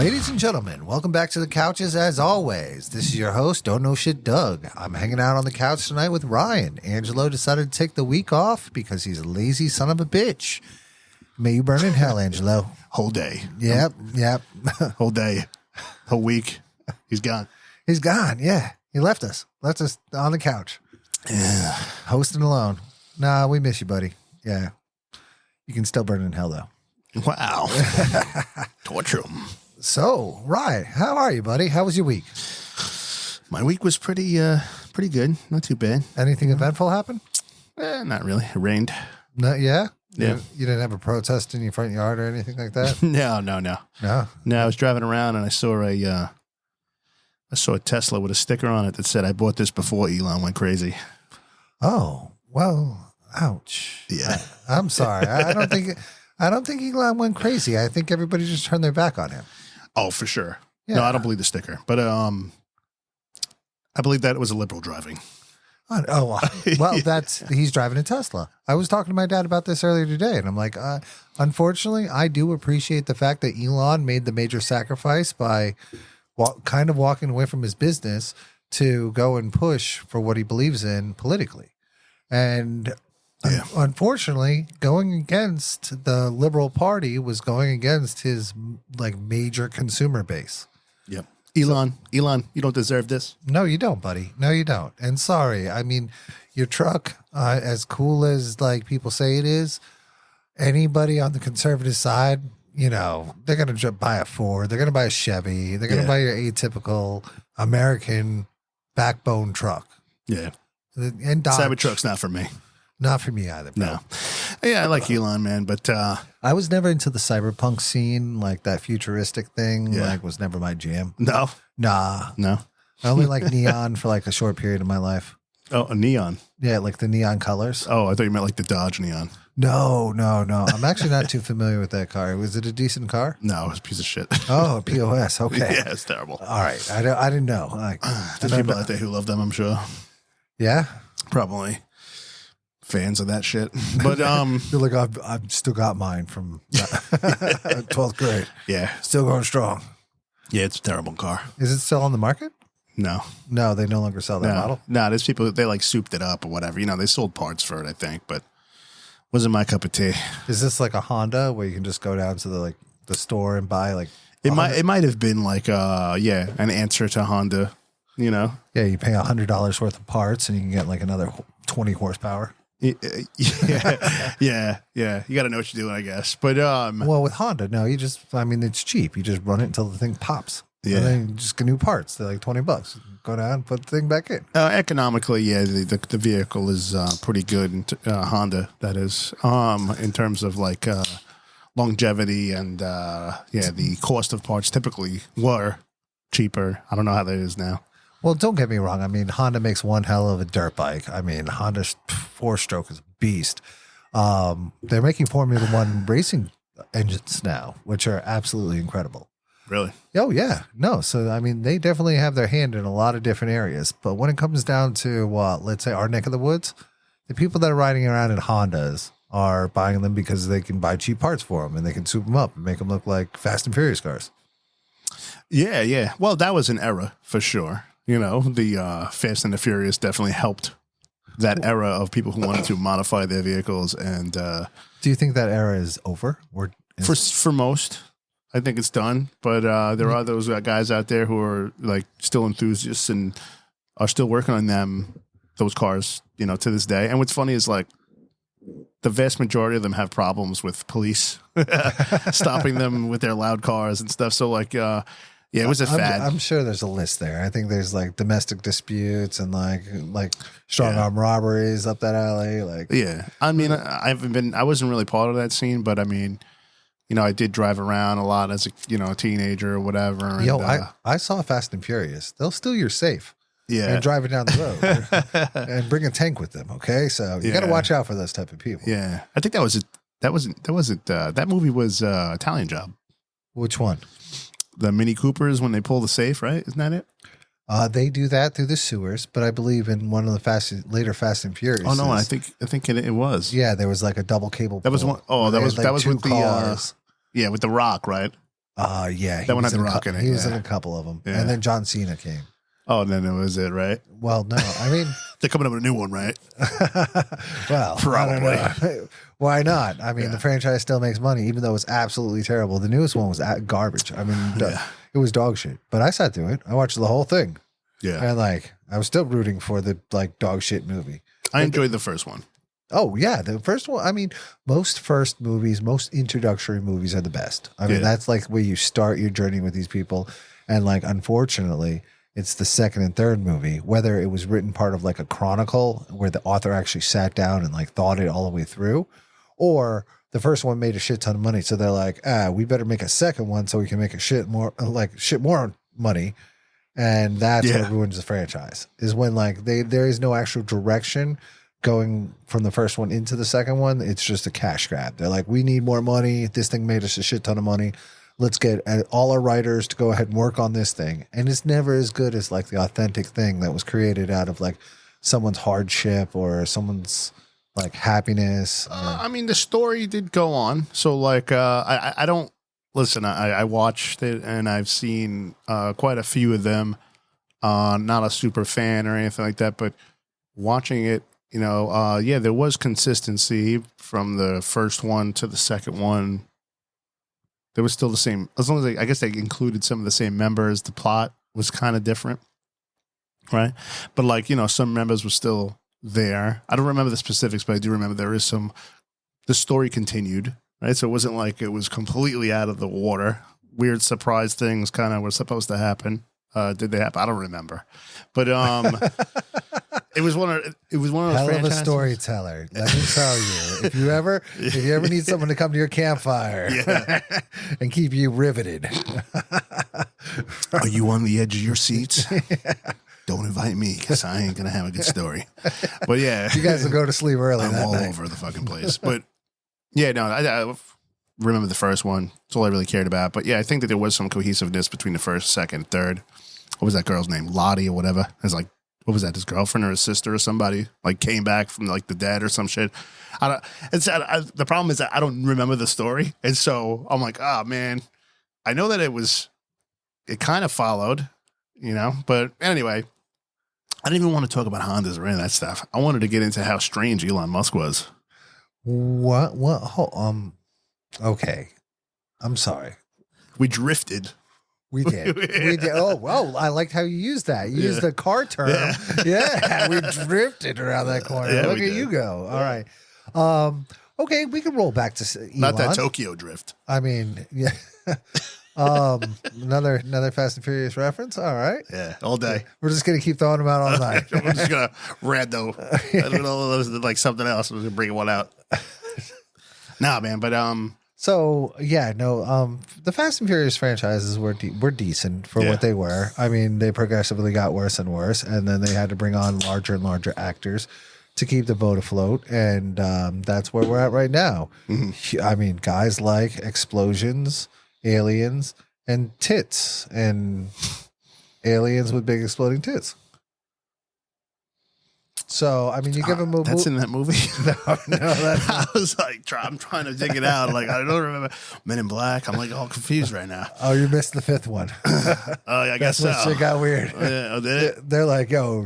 Ladies and gentlemen, welcome back to the couches as always. This is your host, Don't Know Shit Doug. I'm hanging out on the couch tonight with Ryan. Angelo decided to take the week off because he's a lazy son of a bitch. May you burn in hell, Angelo. Whole day. Yep. Whole day. Whole week. He's gone. He's gone, yeah. He left us on the couch. Yeah. Hosting alone. Nah, we miss you, buddy. Yeah. You can still burn in hell, though. Wow. Torture him. So, Ryan, how are you, buddy? How was your week? My week was pretty good. Not too bad. Anything eventful happen? Not really. It rained. No, yeah? Yeah. You didn't have a protest in your front yard or anything like that? No. No? No, I was driving around and I saw a Tesla with a sticker on it that said, "I bought this before Elon went crazy." Oh, well, ouch. Yeah. I'm sorry. I don't think Elon went crazy. I think everybody just turned their back on him. Oh, for sure. Yeah. No, I don't believe the sticker. But I believe that it was a liberal driving. Oh, well, he's driving a Tesla. I was talking to my dad about this earlier today, and I'm like, unfortunately, I do appreciate the fact that Elon made the major sacrifice by kind of walking away from his business to go and push for what he believes in politically. And yeah. Unfortunately, going against the Liberal Party was going against his major consumer base. Yep. Elon, you don't deserve this. No, you don't, buddy. No, you don't. And sorry, I mean, your truck, as cool as people say it is, anybody on the conservative side, they're going to buy a Ford, they're going to buy a Chevy, they're going to buy your atypical American backbone truck. Yeah. And Dodge. Cybertruck's not for me. Not for me either, bro. No. Yeah, I like Elon, man, but I was never into the cyberpunk scene, like that futuristic thing. Yeah. Was never my jam. no. Nah. No. I only like neon for a short period of my life. Oh, a neon. Yeah, like the neon colors. Oh, I thought you meant like the Dodge neon. No. I'm actually not too familiar with that car. Was it a decent car? No, it was a piece of shit. Oh, a POS. Okay. Yeah, it's terrible. All right. I didn't know. There's people out there who love them, I'm sure. Yeah? Probably fans of that shit. But You're like, I've still got mine from 12th grade. yeah. Still going strong. Yeah, it's a terrible car. Is it still on the market? No. No, they no longer sell that model. No, there's people, they souped it up or whatever. They sold parts for it, I think, but wasn't my cup of tea. Is this like a Honda where you can just go down to the store and buy it might have been an answer to Honda, Yeah, you pay $100 worth of parts and you can get another 20 horsepower. Yeah. You got to know what you're doing, I guess. But well, with Honda, no, it's cheap. You just run it until the thing pops. Yeah. And then you just get new parts. They're like $20. Go down, put the thing back in. Economically, yeah, the vehicle is pretty good. Honda, that is, in terms of longevity and the cost of parts typically were cheaper. I don't know how that is now. Well, don't get me wrong. I mean, Honda makes one hell of a dirt bike. I mean, Honda's 4-stroke is a beast. They're making Formula One racing engines now, which are absolutely incredible. Really? Oh, yeah. No. So, I mean, they definitely have their hand in a lot of different areas. But when it comes down to, let's say our neck of the woods, the people that are riding around in Hondas are buying them because they can buy cheap parts for them and they can soup them up and make them look like Fast and Furious cars. Yeah. Well, that was an era for sure. The Fast and the Furious definitely helped that era of people who wanted to modify their vehicles. And do you think that era is over? Or for most, I think it's done. But there are those guys out there who are still enthusiasts and are still working on those cars, to this day. And what's funny is the vast majority of them have problems with police stopping them with their loud cars and stuff. So yeah, it was a fad. I'm sure there's a list there. I think there's domestic disputes and strong arm robberies up that alley. Yeah, I mean, I wasn't really part of that scene, but I mean, I did drive around a lot as a teenager or whatever. And, I saw Fast and Furious. They'll steal your safe. Yeah, and drive it down the road and bring a tank with them. Okay, so you got to watch out for those type of people. Yeah, I think that was it. That movie was Italian Job. Which one? The Mini Coopers when they pull the safe, right? Isn't that it? They do that through the sewers, but I believe in one of the later Fast and Furious. Oh no, I think it was. Yeah, there was a double cable. That was one. Oh, that was with cars. with the Rock, right? Yeah. That one had was The in a Rock cou- in it, He was in yeah. a couple of them. Yeah. And then John Cena came. Oh, then it was it, right? Well, no. I mean, They're coming up with a new one, right? well, Probably. I don't know. Why not? I mean, the franchise still makes money, even though it's absolutely terrible. The newest one was garbage. I mean, it was dog shit. But I sat through it. I watched the whole thing. Yeah. And I was still rooting for the dog shit movie. I enjoyed the first one. Oh yeah, the first one. I mean, most first movies, most introductory movies are the best. I mean, that's where you start your journey with these people. And unfortunately, it's the second and third movie, whether it was written part of a chronicle where the author actually sat down and thought it all the way through, or the first one made a shit ton of money. So they're like, we better make a second one so we can make a shit more money. And that's what ruins the franchise, is when there is no actual direction going from the first one into the second one. It's just a cash grab. They're like, we need more money. This thing made us a shit ton of money. Let's get all our writers to go ahead and work on this thing. And it's never as good as the authentic thing that was created out of someone's hardship or someone's happiness. I mean, the story did go on. So I don't listen. I watched it and I've seen quite a few of them. Not a super fan or anything like that, but watching it, there was consistency from the first one to the second one. There was still the same, as long as I guess they included some of the same members. The plot was kind of different, right? But some members were still there. I don't remember the specifics, but I do remember the story continued, right? So it wasn't like it was completely out of the water. Weird surprise things kind of were supposed to happen. Did they happen? I don't remember, but it was one of those hell franchises. of a storyteller. Let me tell you, if you ever need someone to come to your campfire and keep you riveted, are you on the edge of your seats? Don't invite me because I ain't gonna have a good story. But yeah, you guys will go to sleep early. I'm all over the fucking place. But yeah, no, I remember the first one. That's all I really cared about. But yeah, I think that there was some cohesiveness between the first, second, third. What was that girl's name? Lottie or whatever. It's what was that? His girlfriend or his sister or somebody came back from the dead or some shit. The problem is that I don't remember the story, and so I'm like, oh man, I know that it kind of followed, But anyway, I didn't even want to talk about Hondas or any of that stuff. I wanted to get into how strange Elon Musk was. What? Okay, I'm sorry. We drifted. We did. We did. Oh, well, I liked how you used that. You used the car term. Yeah, we drifted around that corner. Yeah, Look at you go. All right. Okay, we can roll back to Elon. Not that Tokyo drift. I mean, yeah. Another Fast and Furious reference. All right. Yeah, all day. We're just gonna keep throwing them out all night. We're just gonna rando. I don't know, something else. We're gonna bring one out. Nah, man, but So yeah, no. The Fast and Furious franchises were decent for what they were. I mean, they progressively got worse and worse, and then they had to bring on larger and larger actors to keep the boat afloat, and that's where we're at right now. Mm-hmm. I mean, guys like explosions, aliens, and tits, and aliens with big exploding tits. So, I mean, you give them a that's in that movie. No, that's I was I'm trying to dig it out. I don't remember Men in Black. I'm all confused right now. Oh, you missed the fifth one. Oh, yeah, I guess so. Shit got weird. Oh, did it? They're like, yo,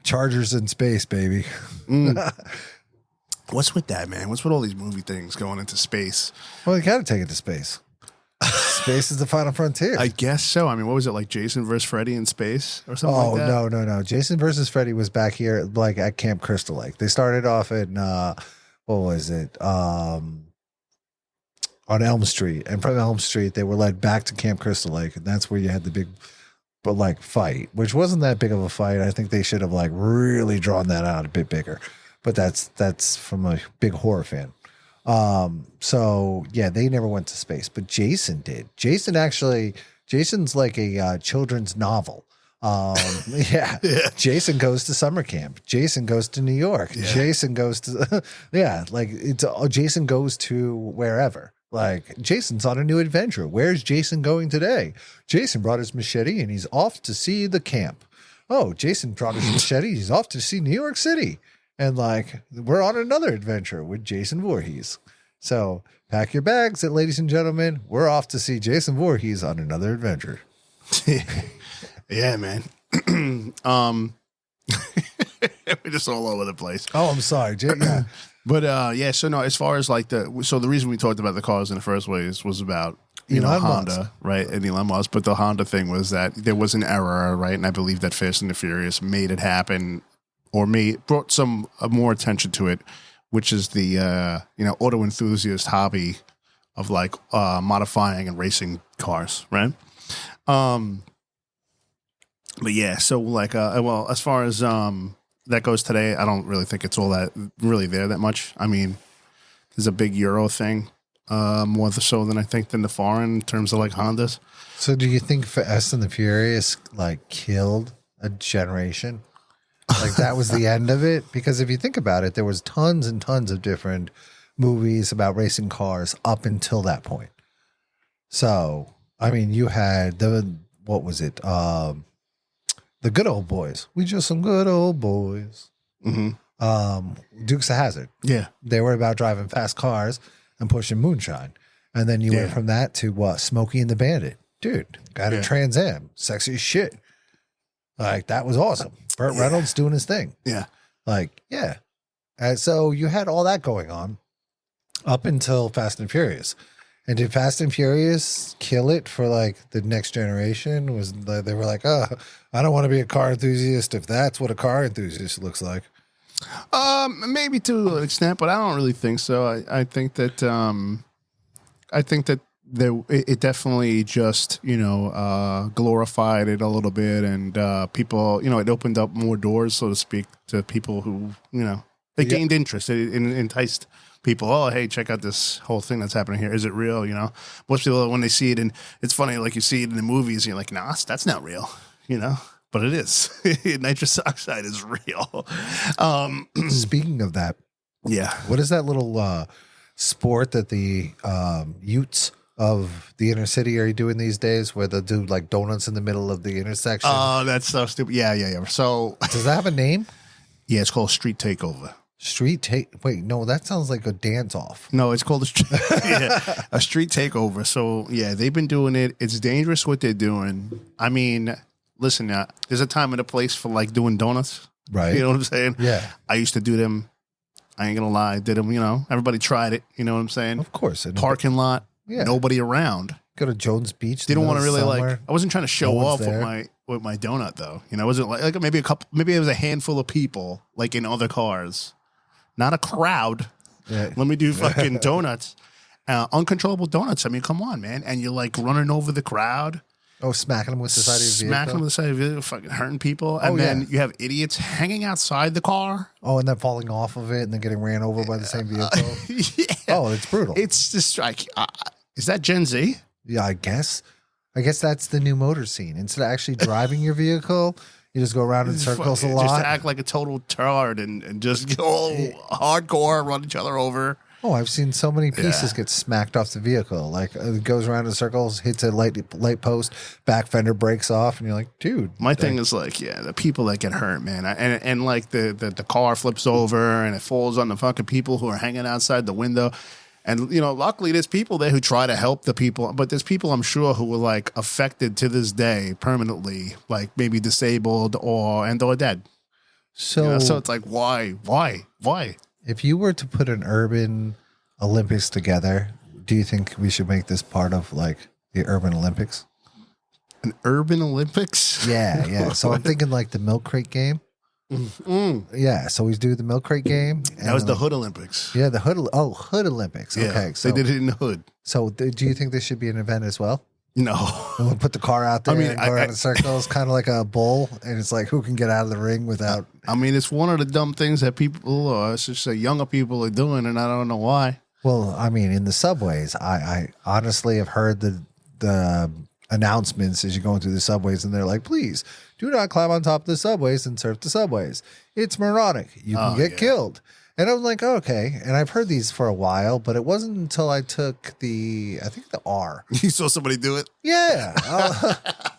Chargers in space, baby. What's with that, man? What's with all these movie things going into space? Well, you got to take it to space. Space is the final frontier. I guess so. I mean, what was it, Jason versus Freddy in space or something like that? Oh, no. Jason versus Freddy was back here, at Camp Crystal Lake. They started off in, what was it? On Elm Street. And from Elm Street, they were led back to Camp Crystal Lake. And that's where you had the big, fight, which wasn't that big of a fight. I think they should have, really drawn that out a bit bigger. But that's from a big horror fan. So yeah, they never went to space, but Jason did. Jason's like a children's novel. Yeah. Jason goes to summer camp. Jason goes to New York. Yeah. Jason goes to, Jason goes to wherever. Jason's on a new adventure. Where's Jason going today? Jason brought his machete and he's off to see the camp. Oh, Jason brought his machete. He's off to see New York City. And we're on another adventure with Jason Voorhees. So Pack your bags, ladies and gentlemen. We're off to see Jason Voorhees on another adventure. Yeah, man. We're just all over the place. Oh, I'm sorry. Yeah. But yeah, so no, as far as like the reason we talked about the cars in the first place was about Elon Honda, Musk. right? And Elon Musk. But the Honda thing was that there was an error, right? And I believe that Fast and the Furious made it happen, or brought some more attention to it, which is the auto enthusiast hobby of like modifying and racing cars, right? But yeah, so like well, as far as that goes today, I don't really think it's all that really there that much. I mean, there's a big Euro thing, more so than I think than the foreign in terms of like Hondas. So do you think Fast and the Furious like killed a generation? Like that was the end of it? Because if you think about it, there was tons and tons of different movies about racing cars up until that point. So, I mean, you had what was it? The Good Old Boys. We just some good old boys. Mm-hmm. Dukes of Hazzard. Yeah. They were about driving fast cars and pushing moonshine. And then you went from that to what? Smokey and the Bandit. Dude, got a Trans Am. Sexy as shit. Like, that was awesome. Burt Reynolds doing his thing. Yeah. Like, yeah. And so you had all that going on up until Fast and Furious. And did Fast and Furious kill it for like the next generation? Was they were like, oh, I don't want to be a car enthusiast if that's what a car enthusiast looks like. Maybe to an extent, but I don't really think so. I think that it definitely just glorified it a little bit, and people, it opened up more doors, so to speak, to people who they gained interest. It enticed people. Oh, hey, check out this whole thing that's happening here. Is it real? Most people, when they see it, and it's funny, like you see it in the movies, and you're like, nah, that's not real. But it is. Nitrous oxide is real. Speaking of that, what is that little sport that the Utes of the inner city are doing these days, where they'll do like donuts in the middle of the intersection? Oh, that's so stupid. Yeah. So does that have a name? Yeah, it's called Street Takeover. Wait, no, that sounds like a dance off. No, it's called a street takeover. So yeah, they've been doing it. It's dangerous what they're doing. I mean, listen, there's a time and a place for like doing donuts. Right. You know what I'm saying? Yeah. I used to do them. I ain't gonna lie. Did them, everybody tried it. You know what I'm saying? Of course. Parking lot. Yeah. Nobody around. Go to Jones Beach. Didn't want to really somewhere. I wasn't trying to show off with my donut though. It wasn't like maybe it was a handful of people like in other cars. Not a crowd. Yeah. Let me do fucking donuts. Uncontrollable donuts. I mean, come on, man. And you're like running over the crowd. Oh, smacking them with the side of your vehicle. Smacking them with the side of your vehicle, fucking hurting people. And then you have idiots hanging outside the car. Oh, and then falling off of it and then getting ran over by the same vehicle. Oh, it's brutal. It's just like, is that Gen Z? Yeah, I guess that's the new motor scene. Instead of actually driving your vehicle, you just go around in circles a lot. Just act like a total tard and just go hardcore, run each other over. Oh, I've seen so many pieces get smacked off the vehicle. Like it goes around in circles, hits a light post, back fender breaks off, and you're like, dude. My thing is like, the people that get hurt, man, and like the car flips over and it falls on the fucking people who are hanging outside the window. And, luckily there's people there who try to help the people, but there's people I'm sure who were like affected to this day permanently, like maybe disabled or dead. So, so it's like, why? If you were to put an urban Olympics together, do you think we should make this part of like the urban Olympics? An urban Olympics? Yeah. So I'm thinking like the milk crate game. Mm-hmm. Yeah, so we do the milk crate game. That was the Hood Olympics. Yeah, the Hood Olympics. Yeah, okay, so they did it in the hood. So do you think this should be an event as well? No. And we'll put the car out there and go around in circles, kind of like a bull, and it's like who can get out of the ring without... I mean, it's one of the dumb things that people, or I should say younger people are doing, and I don't know why. Well, I mean, in the subways, I honestly have heard the announcements as you're going through the subways, and they're like, please do not climb on top of the subways and surf the subways. It's moronic. You can get killed. And I'm like, okay. And I've heard these for a while, but it wasn't until I took I think the R. You saw somebody do it? Yeah.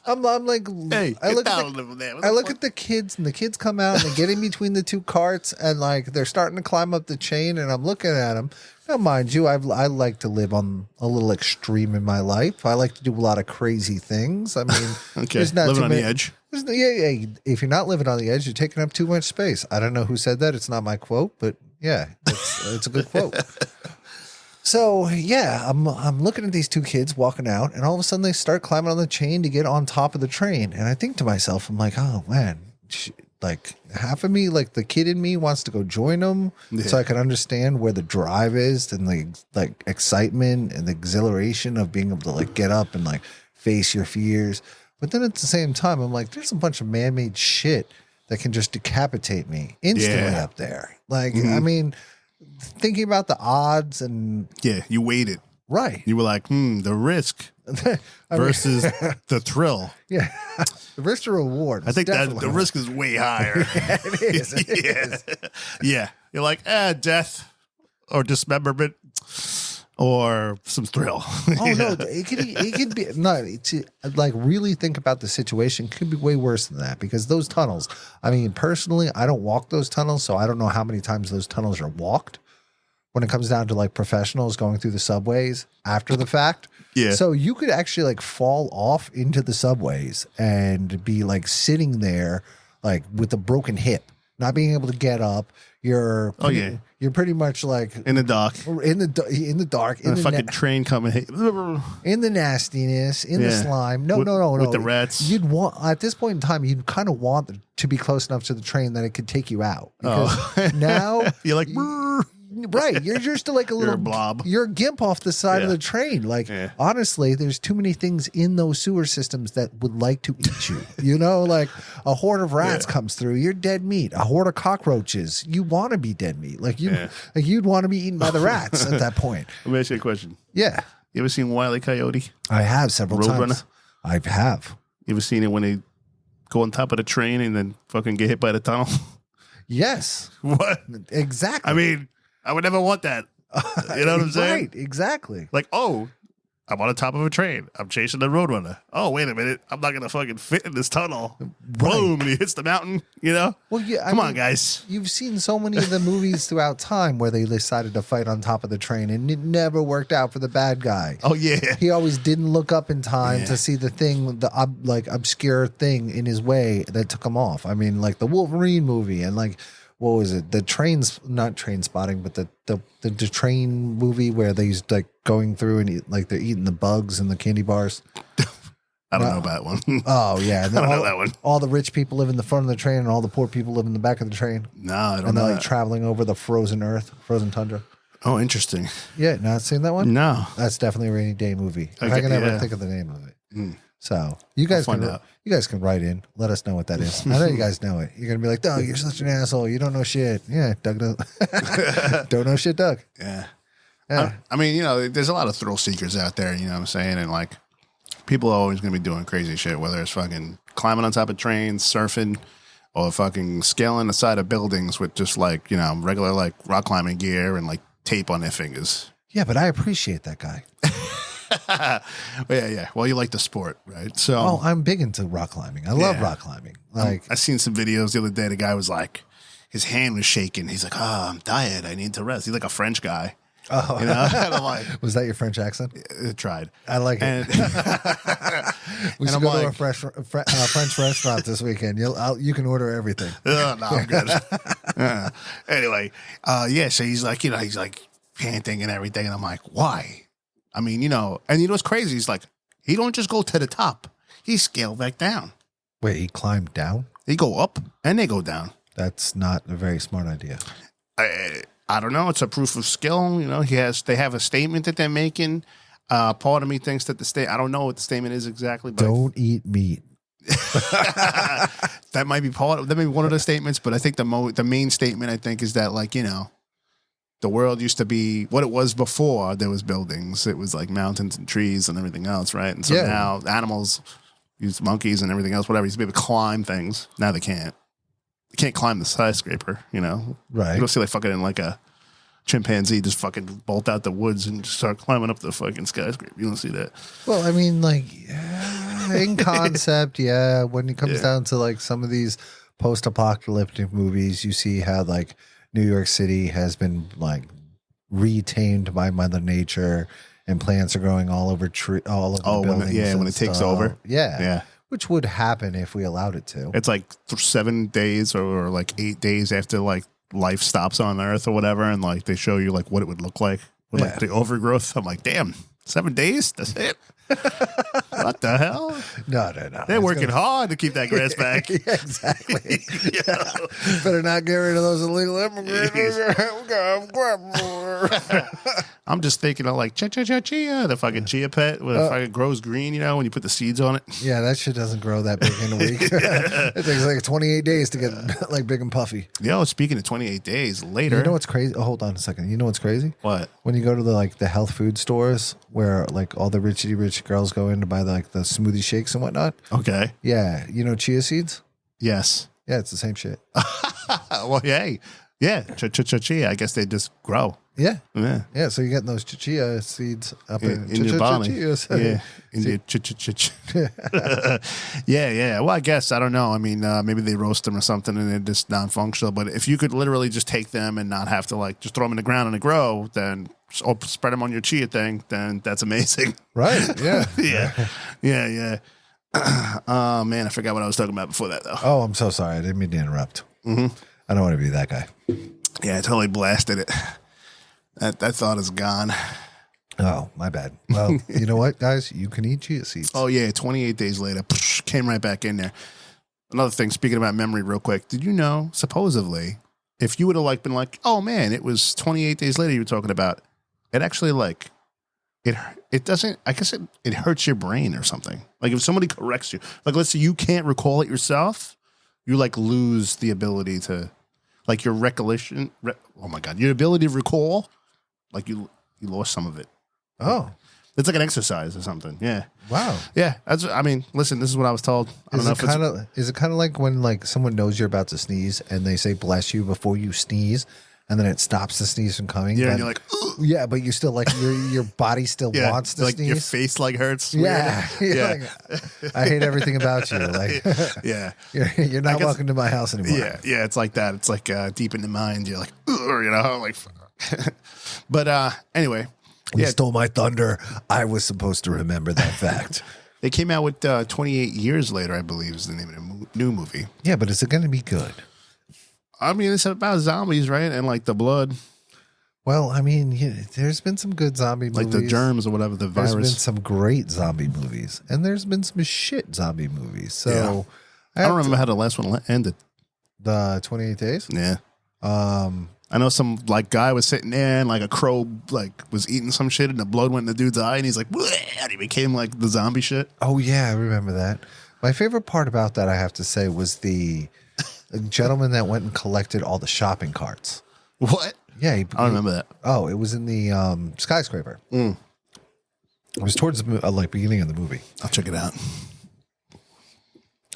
I'm like, Hey, I look down at a little there. What I the look fuck? at the kids, and the kids come out and they get in between the two carts, and like they're starting to climb up the chain, and I'm looking at them. Now, mind you, I like to live on a little extreme in my life. I like to do a lot of crazy things. I mean, Okay, there's not living too on many, the edge. yeah. If you're not living on the edge, you're taking up too much space. I don't know who said that. It's not my quote, but yeah, it's a good quote. So yeah, I'm looking at these two kids walking out, and all of a sudden they start climbing on the chain to get on top of the train. And I think to myself, I'm like, oh man, like half of me, like the kid in me, wants to go join them, so I can understand where the drive is and the like excitement and the exhilaration of being able to like get up and like face your fears. But then at the same time, I'm like, there's a bunch of man-made shit that can just decapitate me instantly up there. Like, I mean, thinking about the odds and Yeah, you waited. right. You were like, the risk versus the thrill. Yeah. The risk to reward. I think that definitely the risk is way higher. it is. It is. Yeah. You're like, death or dismemberment or some thrill. Oh no, it could be no. To like really think about the situation, could be way worse than that because those tunnels. I mean, personally, I don't walk those tunnels, so I don't know how many times those tunnels are walked. When it comes down to like professionals going through the subways after the fact, Yeah. So you could actually like fall off into the subways and be like sitting there like with a broken hip, not being able to get up. You're you're pretty much like In the dark. in the dark, in And a the fucking train coming. in the nastiness, in the Yeah. slime. No, With- no. with the rats. You'd want at this point in time, you'd kind of want to be close enough to the train that it could take you out. Because now You're like, "Brrr." right, you're just like a little a blob. You're a gimp off the side of Yeah. the train. Like Yeah. honestly, there's too many things in those sewer systems that would like to eat you. You know, like a horde of rats comes through, you're dead meat. A horde of cockroaches, you want to be dead meat. Like you'd want to be eaten by the rats at that point. Let me ask you a question. Yeah, You ever seen Wile E. Coyote? I have several times. Roadrunner? I have. You ever seen it when they go on top of the train and then fucking get hit by the tunnel? Yes, What? exactly. I mean, I would never want that. You know what I'm saying? Right, exactly. Like, I'm on the top of a train. I'm chasing the roadrunner. Oh, wait a minute. I'm not going to fucking fit in this tunnel. Boom. And he hits the mountain, you know? Well, yeah. Come on, guys. You've seen so many of the movies throughout time where they decided to fight on top of the train, and it never worked out for the bad guy. Oh, yeah. He always didn't look up in time to see the thing, the obscure thing in his way that took him off. I mean, like the Wolverine movie, and like what was it? The trains, not Train Spotting, but the train movie where they used like going through and like they're eating the bugs and the candy bars. I don't know about one. Oh yeah, and I don't all, know that one. all the rich people live in the front of the train, and all the poor people live in the back of the train. No, I don't And know. they're like traveling over the frozen earth, frozen tundra. Oh, interesting. Yeah, not seen that one? No. That's definitely a rainy day movie. If I Okay, can ever yeah. think of the name of it. So you guys find can out. you guys can write in. Let us know what that is. I know you guys know it. You're gonna be like, Doug, you're such an asshole. You don't know shit. Yeah, Doug don't know shit, Doug. Yeah. Yeah. I mean, you know, there's a lot of thrill seekers out there, you know what I'm saying? And like, people are always going to be doing crazy shit, whether it's fucking climbing on top of trains, surfing, or fucking scaling the side of buildings with just like, you know, regular like rock climbing gear and like tape on their fingers. Yeah, but I appreciate that guy. Yeah. Well, you like the sport, right? So Oh, I'm big into rock climbing. I love rock climbing. Like I seen some videos the other day. The guy was like, his hand was shaking. He's like, I'm tired. I need to rest. He's like a French guy. oh, You know? And I'm like, was that your French accent? I tried. I like it. And We should I'm go to a like- French restaurant this weekend. You can order everything. no, I'm good. Anyway, so he's like, you know, he's like panting and everything. And I'm like, why? I mean, you know, and you know what's crazy? He's like, he don't just go to the top. He scaled back down. Wait, he climbed down? They go up and they go down. That's not a very smart idea. I don't know. It's a proof of skill. You know, they have a statement that they're making. Part of me thinks that I don't know what the statement is exactly, but Don't eat meat. that might be one of the statements. But I think the main statement I think is that, like, you know, the world used to be what it was before there was buildings. It was like mountains and trees and everything else, right? And so now animals, use monkeys and everything else, whatever, used to be able to climb things. Now they can't. They can't climb the skyscraper, you know? Right. You don't see like fucking in like a chimpanzee just fucking bolt out the woods and just start climbing up the fucking skyscraper. You don't see that. Well, I mean, like, in concept, yeah. When it comes down to like some of these post-apocalyptic movies, you see how like New York City has been like retamed by Mother Nature, and plants are growing all over the buildings. When it takes over. Yeah. Which would happen if we allowed it to. It's like 7 days or like 8 days after like life stops on Earth or whatever, and like they show you like what it would look like with like the overgrowth. I'm like, damn, 7 days? That's it? What the hell? No. They're working hard to keep that grass back. Yeah, exactly. Better not get rid of those illegal immigrants. I'm just thinking of like chia, the fucking chia pet when it fucking grows green, you know, when you put the seeds on it. Yeah, that shit doesn't grow that big in a week. It takes like 28 days to get like big and puffy. Yo, speaking of 28 days later. You know what's crazy? Oh, hold on a second. You know what's crazy? What? When you go to the health food stores where like all the rich girls go in to buy the smoothie shakes and whatnot. Okay. Yeah. You know chia seeds? Yes. Yeah, it's the same shit. Well, hey. Yeah. Chia. I guess they just grow. Yeah. Yeah. Yeah. So you're getting those chia seeds up in your body. Yeah. In your Yeah. Well, I guess, I don't know. I mean, maybe they roast them or something and they're just non-functional. But if you could literally just take them and not have to like just throw them in the ground and they grow, then or spread them on your chia thing, then that's amazing. Right. Yeah. Yeah. Oh, man, I forgot what I was talking about before that, though. Oh, I'm so sorry. I didn't mean to interrupt. Mm-hmm. I don't want to be that guy. Yeah, I totally blasted it. That thought is gone. Oh, my bad. Well, you know what, guys? You can eat chia seeds. Oh, yeah, 28 days later, came right back in there. Another thing, speaking about memory real quick, did you know, supposedly, if you would have like been like, oh, man, it was 28 days later you were talking about, it actually like, it doesn't, I guess it hurts your brain or something. Like if somebody corrects you, like let's say you can't recall it yourself, you like lose the ability to, like your recollection, oh my God, your ability to recall, like you lost some of it. Oh. It's like an exercise or something. Yeah. Wow. Yeah. I mean, listen, this is what I was told. I don't know if is it kind of like when like someone knows you're about to sneeze and they say bless you before you sneeze, and then it stops the sneeze from coming? Yeah, and you're like, ugh. Yeah, but you still like your body still wants to like sneeze. Your face like hurts. Yeah. Yeah. Like, I hate everything about you. Like, yeah. You're not welcome to my house anymore. Yeah. Yeah. It's like that. It's like deep in the mind. You're like, ugh, you know, like, but anyway. You stole my thunder. I was supposed to remember that fact. They came out with 28 years later, I believe, is the name of the new movie. Yeah, but is it going to be good? I mean, it's about zombies, right? And like the blood. Well, I mean, there's been some good zombie movies. Like the germs or whatever, the virus. There's been some great zombie movies. And there's been some shit zombie movies. So I don't remember how the last one ended. The 28 Days? Yeah. I know some like guy was sitting there and like a crow like was eating some shit and the blood went in the dude's eye and he's like, bleh, and he became like the zombie shit. Oh yeah, I remember that. My favorite part about that, I have to say, was the gentleman that went and collected all the shopping carts. What? Yeah, I don't remember that. Oh, it was in the skyscraper. It was towards the beginning of the movie. I'll check it out.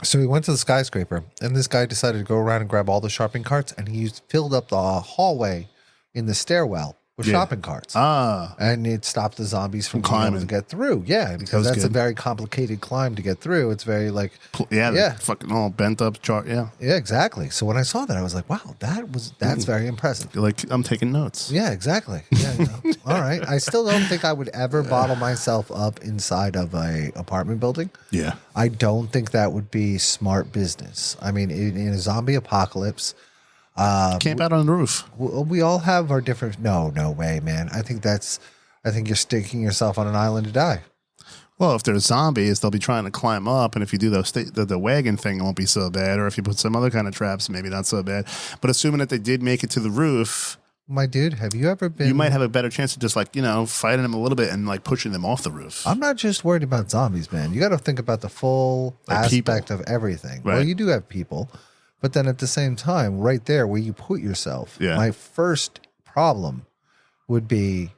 So he went to the skyscraper, and this guy decided to go around and grab all the shopping carts, and he filled up the hallway in the stairwell with shopping carts. And it stopped the zombies from climbing to get through. Yeah, because that's a very complicated climb to get through. It's very like... Yeah, fucking all bent up chart, yeah. Yeah, exactly. So when I saw that, I was like, wow, that's very impressive. You're like, I'm taking notes. Yeah, exactly. Yeah, you know. All right. I still don't think I would ever bottle myself up inside of a apartment building. Yeah. I don't think that would be smart business. I mean, in a zombie apocalypse... camp out on the roof. We all have our different... No way, man. I think you're sticking yourself on an island to die. Well, if there's zombies, they'll be trying to climb up, and if you do the wagon thing, it won't be so bad. Or if you put some other kind of traps, maybe not so bad. But assuming that they did make it to the roof... My dude, have you ever been... You might have a better chance of just like, fighting them a little bit and like pushing them off the roof. I'm not just worried about zombies, man. You got to think about the full aspect of everything. Right. Well, you do have people... But then at the same time, right there where you put yourself, my first problem would be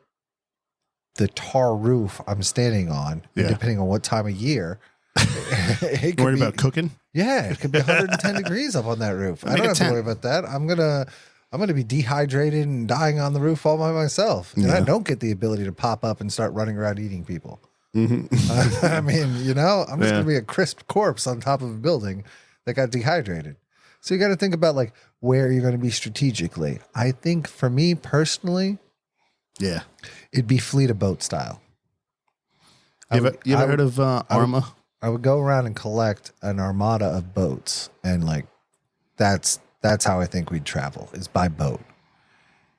the tar roof I'm standing on, and depending on what time of year. You worried about cooking? Yeah, it could be 110 degrees up on that roof. I don't have to worry about that. I'm gonna be dehydrated and dying on the roof all by myself. And I don't get the ability to pop up and start running around eating people. I mean, you know, I'm just going to be a crisp corpse on top of a building that got dehydrated. So you got to think about like where you're going to be strategically. I think for me personally, it'd be fleet of boat style. You ever heard of Arma? I would go around and collect an armada of boats, and like that's how I think we'd travel, is by boat.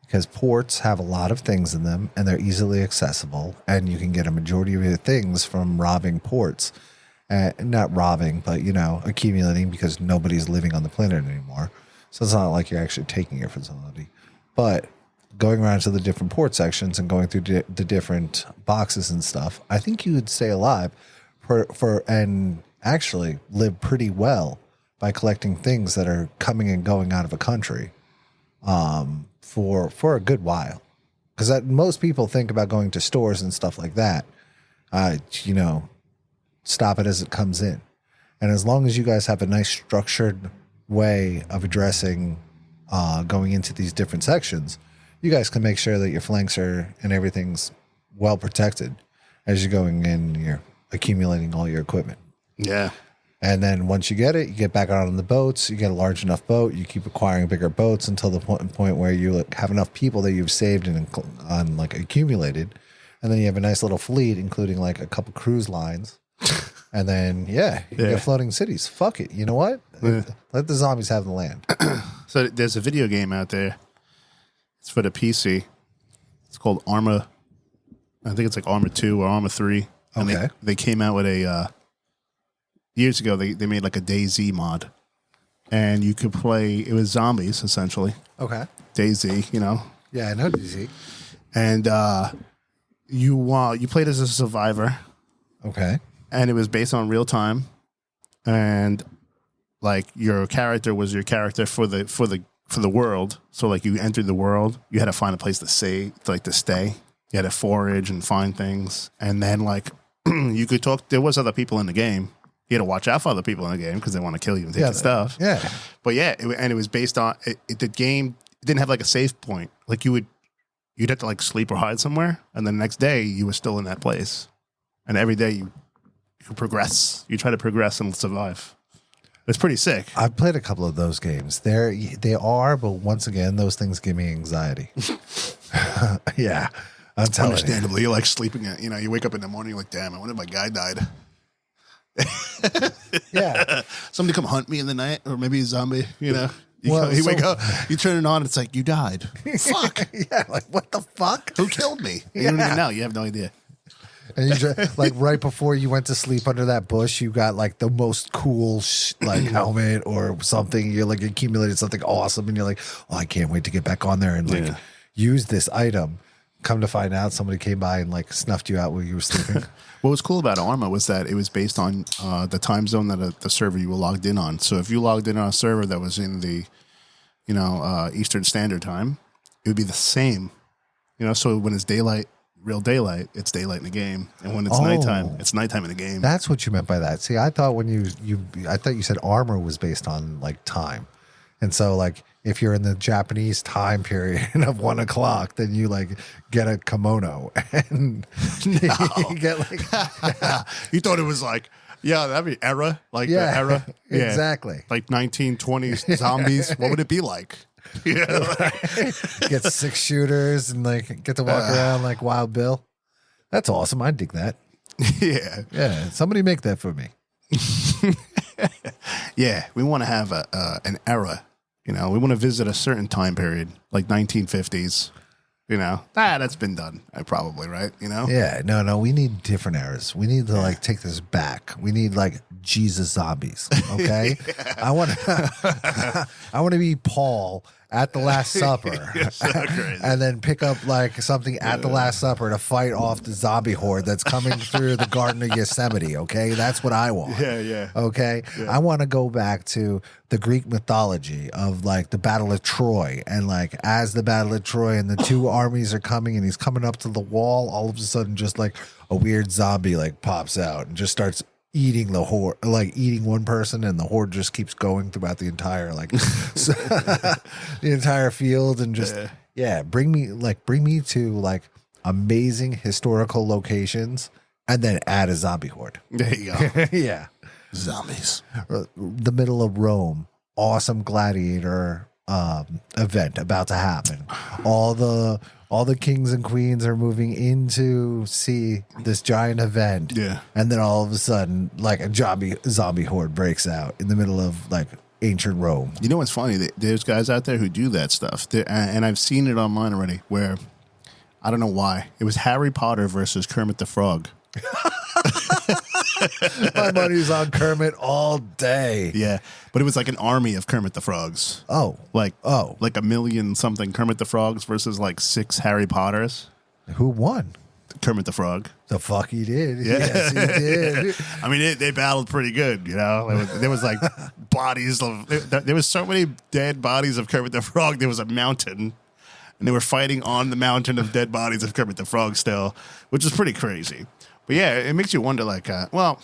Because ports have a lot of things in them, and they're easily accessible, and you can get a majority of your things from robbing ports. Not robbing, but, you know, accumulating, because nobody's living on the planet anymore. So it's not like you're actually taking your facility. But going around to the different port sections and going through the different boxes and stuff, I think you would stay alive and actually live pretty well by collecting things that are coming and going out of a country for a good while. Because most people think about going to stores and stuff like that. You know, stop it as it comes in. And as long as you guys have a nice structured way of addressing going into these different sections, you guys can make sure that your flanks are and everything's well protected as you're going in and you're accumulating all your equipment. Yeah. And then once you get it, you get back on the boats, you get a large enough boat, you keep acquiring bigger boats until the point where you have enough people that you've saved and like accumulated. And then you have a nice little fleet, including like a couple cruise lines. And then, you get floating cities. Fuck it. You know what? Let the zombies have the land. So there's a video game out there. It's for the PC. It's called Arma. I think it's like Arma 2 or Arma 3. And Okay. they came out with a... years ago, they made like a DayZ mod. And you could play... It was zombies, essentially. Okay. DayZ, you know. Yeah, I know DZ. And you played as a survivor. Okay. And it was based on real time. And like your character was your character for the world. So like you entered the world, you had to find a place to stay. You had to forage and find things. And then like you could talk. There was other people in the game. You had to watch out for other people in the game because they want to kill you and take your stuff. Yeah. But yeah, it was based on the game didn't have like a save point. Like you'd have to like sleep or hide somewhere, and then the next day you were still in that place. And every day you progress. You try to progress and survive. It's pretty sick. I've played a couple of those games. They are, but once again, those things give me anxiety. Yeah. I'm telling you. Understandably, you're like sleeping at, you wake up in the morning, you're like, damn, I wonder if my guy died. Yeah. Somebody come hunt me in the night, or maybe a zombie, You Well, wake up, you turn it on, it's like, you died. Fuck. Yeah, like, what the fuck? Who killed me? You don't even know. You have no idea. And you just, like, right before you went to sleep under that bush, you got like the most cool helmet or something. You're like accumulated something awesome, and you're like, oh, I can't wait to get back on there and like use this item. Come to find out, somebody came by and like snuffed you out while you were sleeping. What was cool about Arma was that it was based on the time zone that the server you were logged in on. So if you logged in on a server that was in the Eastern Standard Time, it would be the same. So when it's daylight, real daylight, it's daylight in the game, and when it's nighttime, it's nighttime in the game. That's what you meant by that. See, I thought I thought you said armor was based on like time, and so like if you're in the Japanese time period of 1 o'clock, then you like get a kimono and you get like you thought it was like. Yeah, that'd be era, like the era. Yeah. Exactly. Like 1920s zombies. What would it be like? Yeah, get 6 shooters and like get to walk around like Wild Bill. That's awesome. I dig that. Yeah. Somebody make that for me. Yeah, we want to have an era. We want to visit a certain time period, like 1950s. That's been done, probably, right? Yeah, no, we need different eras. We need to like take this back. We need like Jesus zombies. Okay, I want to be Paul at the Last Supper, so and then pick up like something at the Last Supper to fight off the zombie horde that's coming through the Garden of Yosemite. Okay, that's what I want. Yeah. Okay, I want to go back to the Greek mythology of like the Battle of Troy, and like as the Battle of Troy and the two armies are coming, and he's coming up to the wall, all of a sudden just like a weird zombie like pops out and just starts eating the horde, like eating one person, and the horde just keeps going throughout the entire like the entire field, and just bring me to like amazing historical locations And then add a zombie horde. There you go. Yeah. Zombies. The middle of Rome, awesome gladiator event about to happen. All the kings and queens are moving in to see this giant event. Yeah. And then all of a sudden, like a zombie horde breaks out in the middle of like ancient Rome. You know what's funny? There's guys out there who do that stuff. And I've seen it online already where, I don't know why, it was Harry Potter versus Kermit the Frog. My money's on Kermit all day. Yeah. But it was like an army of Kermit the Frogs. Like a million something Kermit the Frogs versus like 6 Harry Potters. Who won? Kermit the Frog. The fuck he did. Yeah. Yes, he did. I mean, they battled pretty good, you know? There was like bodies of... There was so many dead bodies of Kermit the Frog. There was a mountain. And they were fighting on the mountain of dead bodies of Kermit the Frog still, which is pretty crazy. But yeah, it makes you wonder, like, well,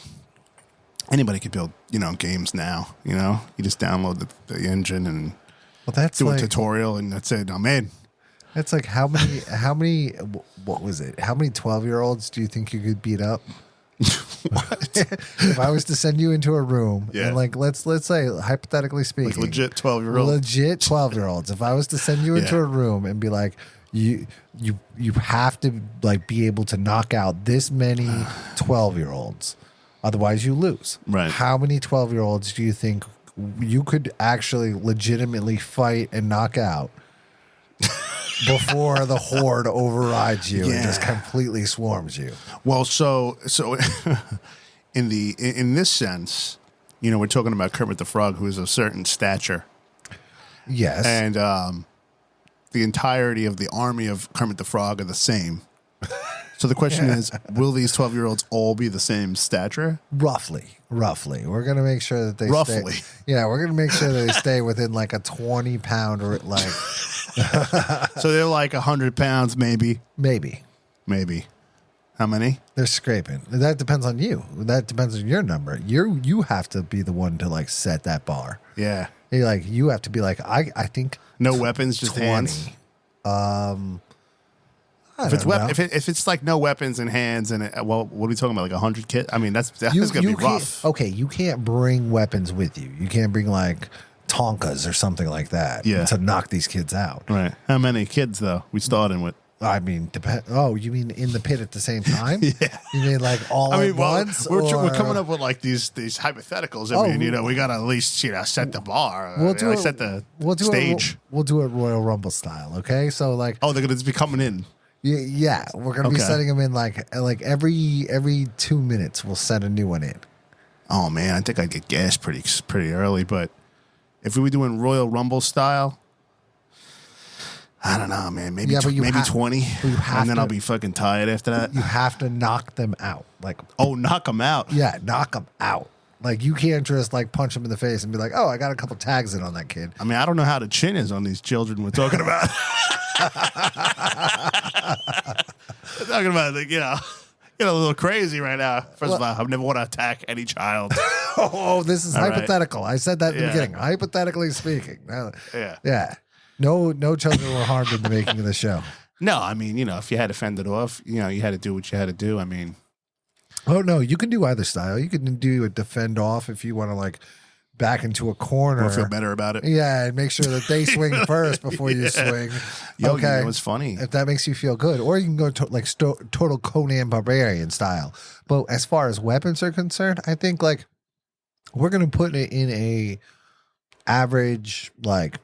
anybody could build, games now, You just download the engine and do a tutorial and that's it. I'm in. That's like how many, what was it? How many 12-year-olds do you think you could beat up? What? If I was to send you into a room and like, let's say, hypothetically speaking. Like legit 12-year-olds. Legit 12-year-olds. If I was to send you into a room and be like, you have to like be able to knock out this many 12-year-olds, otherwise you lose. Right. How many 12-year-olds do you think you could actually legitimately fight and knock out before the horde overrides you and just completely swarms you? Well, so in this sense, we're talking about Kermit the Frog, who is of certain stature. Yes. And the entirety of the army of Kermit the Frog are the same. So the question is, will these 12-year-olds all be the same stature? Roughly. We're going to make sure that they Roughly. stay. Yeah, we're going to make sure that they stay within like a 20-pound or like. So they're like 100 pounds, maybe. Maybe. How many? They're scraping. That depends on you. That depends on your number. You have to be the one to like set that bar. Yeah. You have to be like, I think no weapons, just 20. hands. If it's like no weapons and hands and what are we talking about? Like 100 kids? I mean, that's gonna be rough. Okay, you can't bring weapons with you. You can't bring like Tonkas or something like that. To knock these kids out. Right. How many kids though? We starting with. I mean, Oh, you mean in the pit at the same time? Yeah. You mean like all at once? We're coming up with like these hypotheticals. I mean, we got to at least set the bar. Set the stage. We'll do it Royal Rumble style. Okay, so like. Oh, they're going to be coming in. Yeah, we're going to be setting them in like every 2 minutes. We'll set a new one in. Oh man, I think I'd get gassed pretty early. But if we were doing Royal Rumble style. I don't know, man. Maybe 20, and then I'll be fucking tired after that. You have to knock them out, knock them out. Yeah, knock them out. Like you can't just like punch them in the face and be like, "Oh, I got a couple tags in on that kid." I mean, I don't know how the chin is on these children we're talking about. We're talking about like get a little crazy right now. First of all, I never want to attack any child. This is hypothetical. Right. I said that in the beginning. Hypothetically speaking. Yeah. No children were harmed in the making of the show. No, I mean, if you had to fend it off, you had to do what you had to do. I mean. Oh, no, you can do either style. You can do a defend off if you want to, like, back into a corner. Or feel better about it. Yeah, and make sure that they swing first before you swing. Okay. It was funny. If that makes you feel good. Or you can go to, total Conan Barbarian style. But as far as weapons are concerned, I think, like, we're going to put it in a average, like,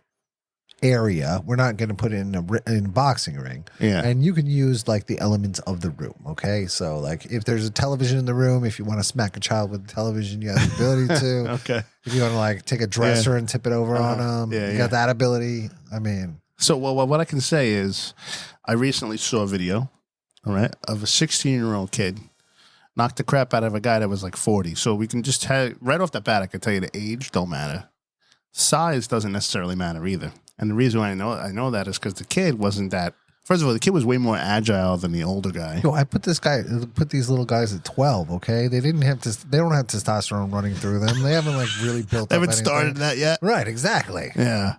area. We're not going to put it in a boxing ring. Yeah. And you can use like the elements of the room. Okay. So like if there's a television in the room, if you want to smack a child with a television, you have the ability to. Okay. If you want to like take a dresser and tip it over on them, you got that ability. I mean. So what I can say is I recently saw a video, all right, of a 16-year-old kid knocked the crap out of a guy that was like 40. So we can just right off the bat, I can tell you the age don't matter. Size doesn't necessarily matter either. And the reason why I know that is because the kid wasn't that. First of all, the kid was way more agile than the older guy. I put these little guys at 12. Okay, they don't have testosterone running through them. They haven't like really built. They haven't anything. started that yet. Right, exactly. Yeah,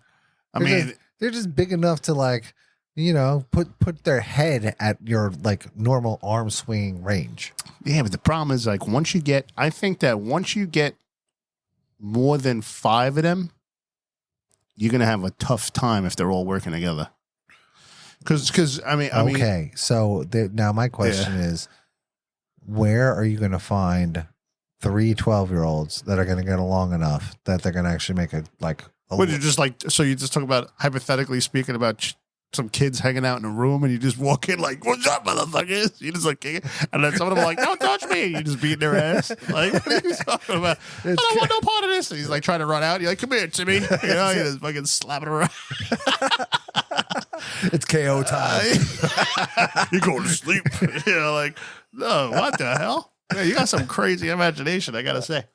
they're just big enough to like put their head at your like normal arm swinging range. Yeah, but the problem is like I think that once you get more than 5 of them, you're gonna have a tough time if they're all working together. Because I mean, okay. So now my question is, where are you going to find 3 12-year-olds that are going to get along enough that they're going to actually make What you just like? So you just talk about hypothetically speaking about some kids hanging out in a room, and you just walk in like, "What's up, motherfuckers?" You just like, kick it. And then some of them are like, "Don't touch me!" You just beating their ass. Like, what are you talking about? I don't want no part of this. And he's like trying to run out. You're like, "Come here, Timmy." You know, you just fucking slapping around. It's KO time. You go to sleep. Like, no, what the hell? Yeah, you got some crazy imagination, I gotta say.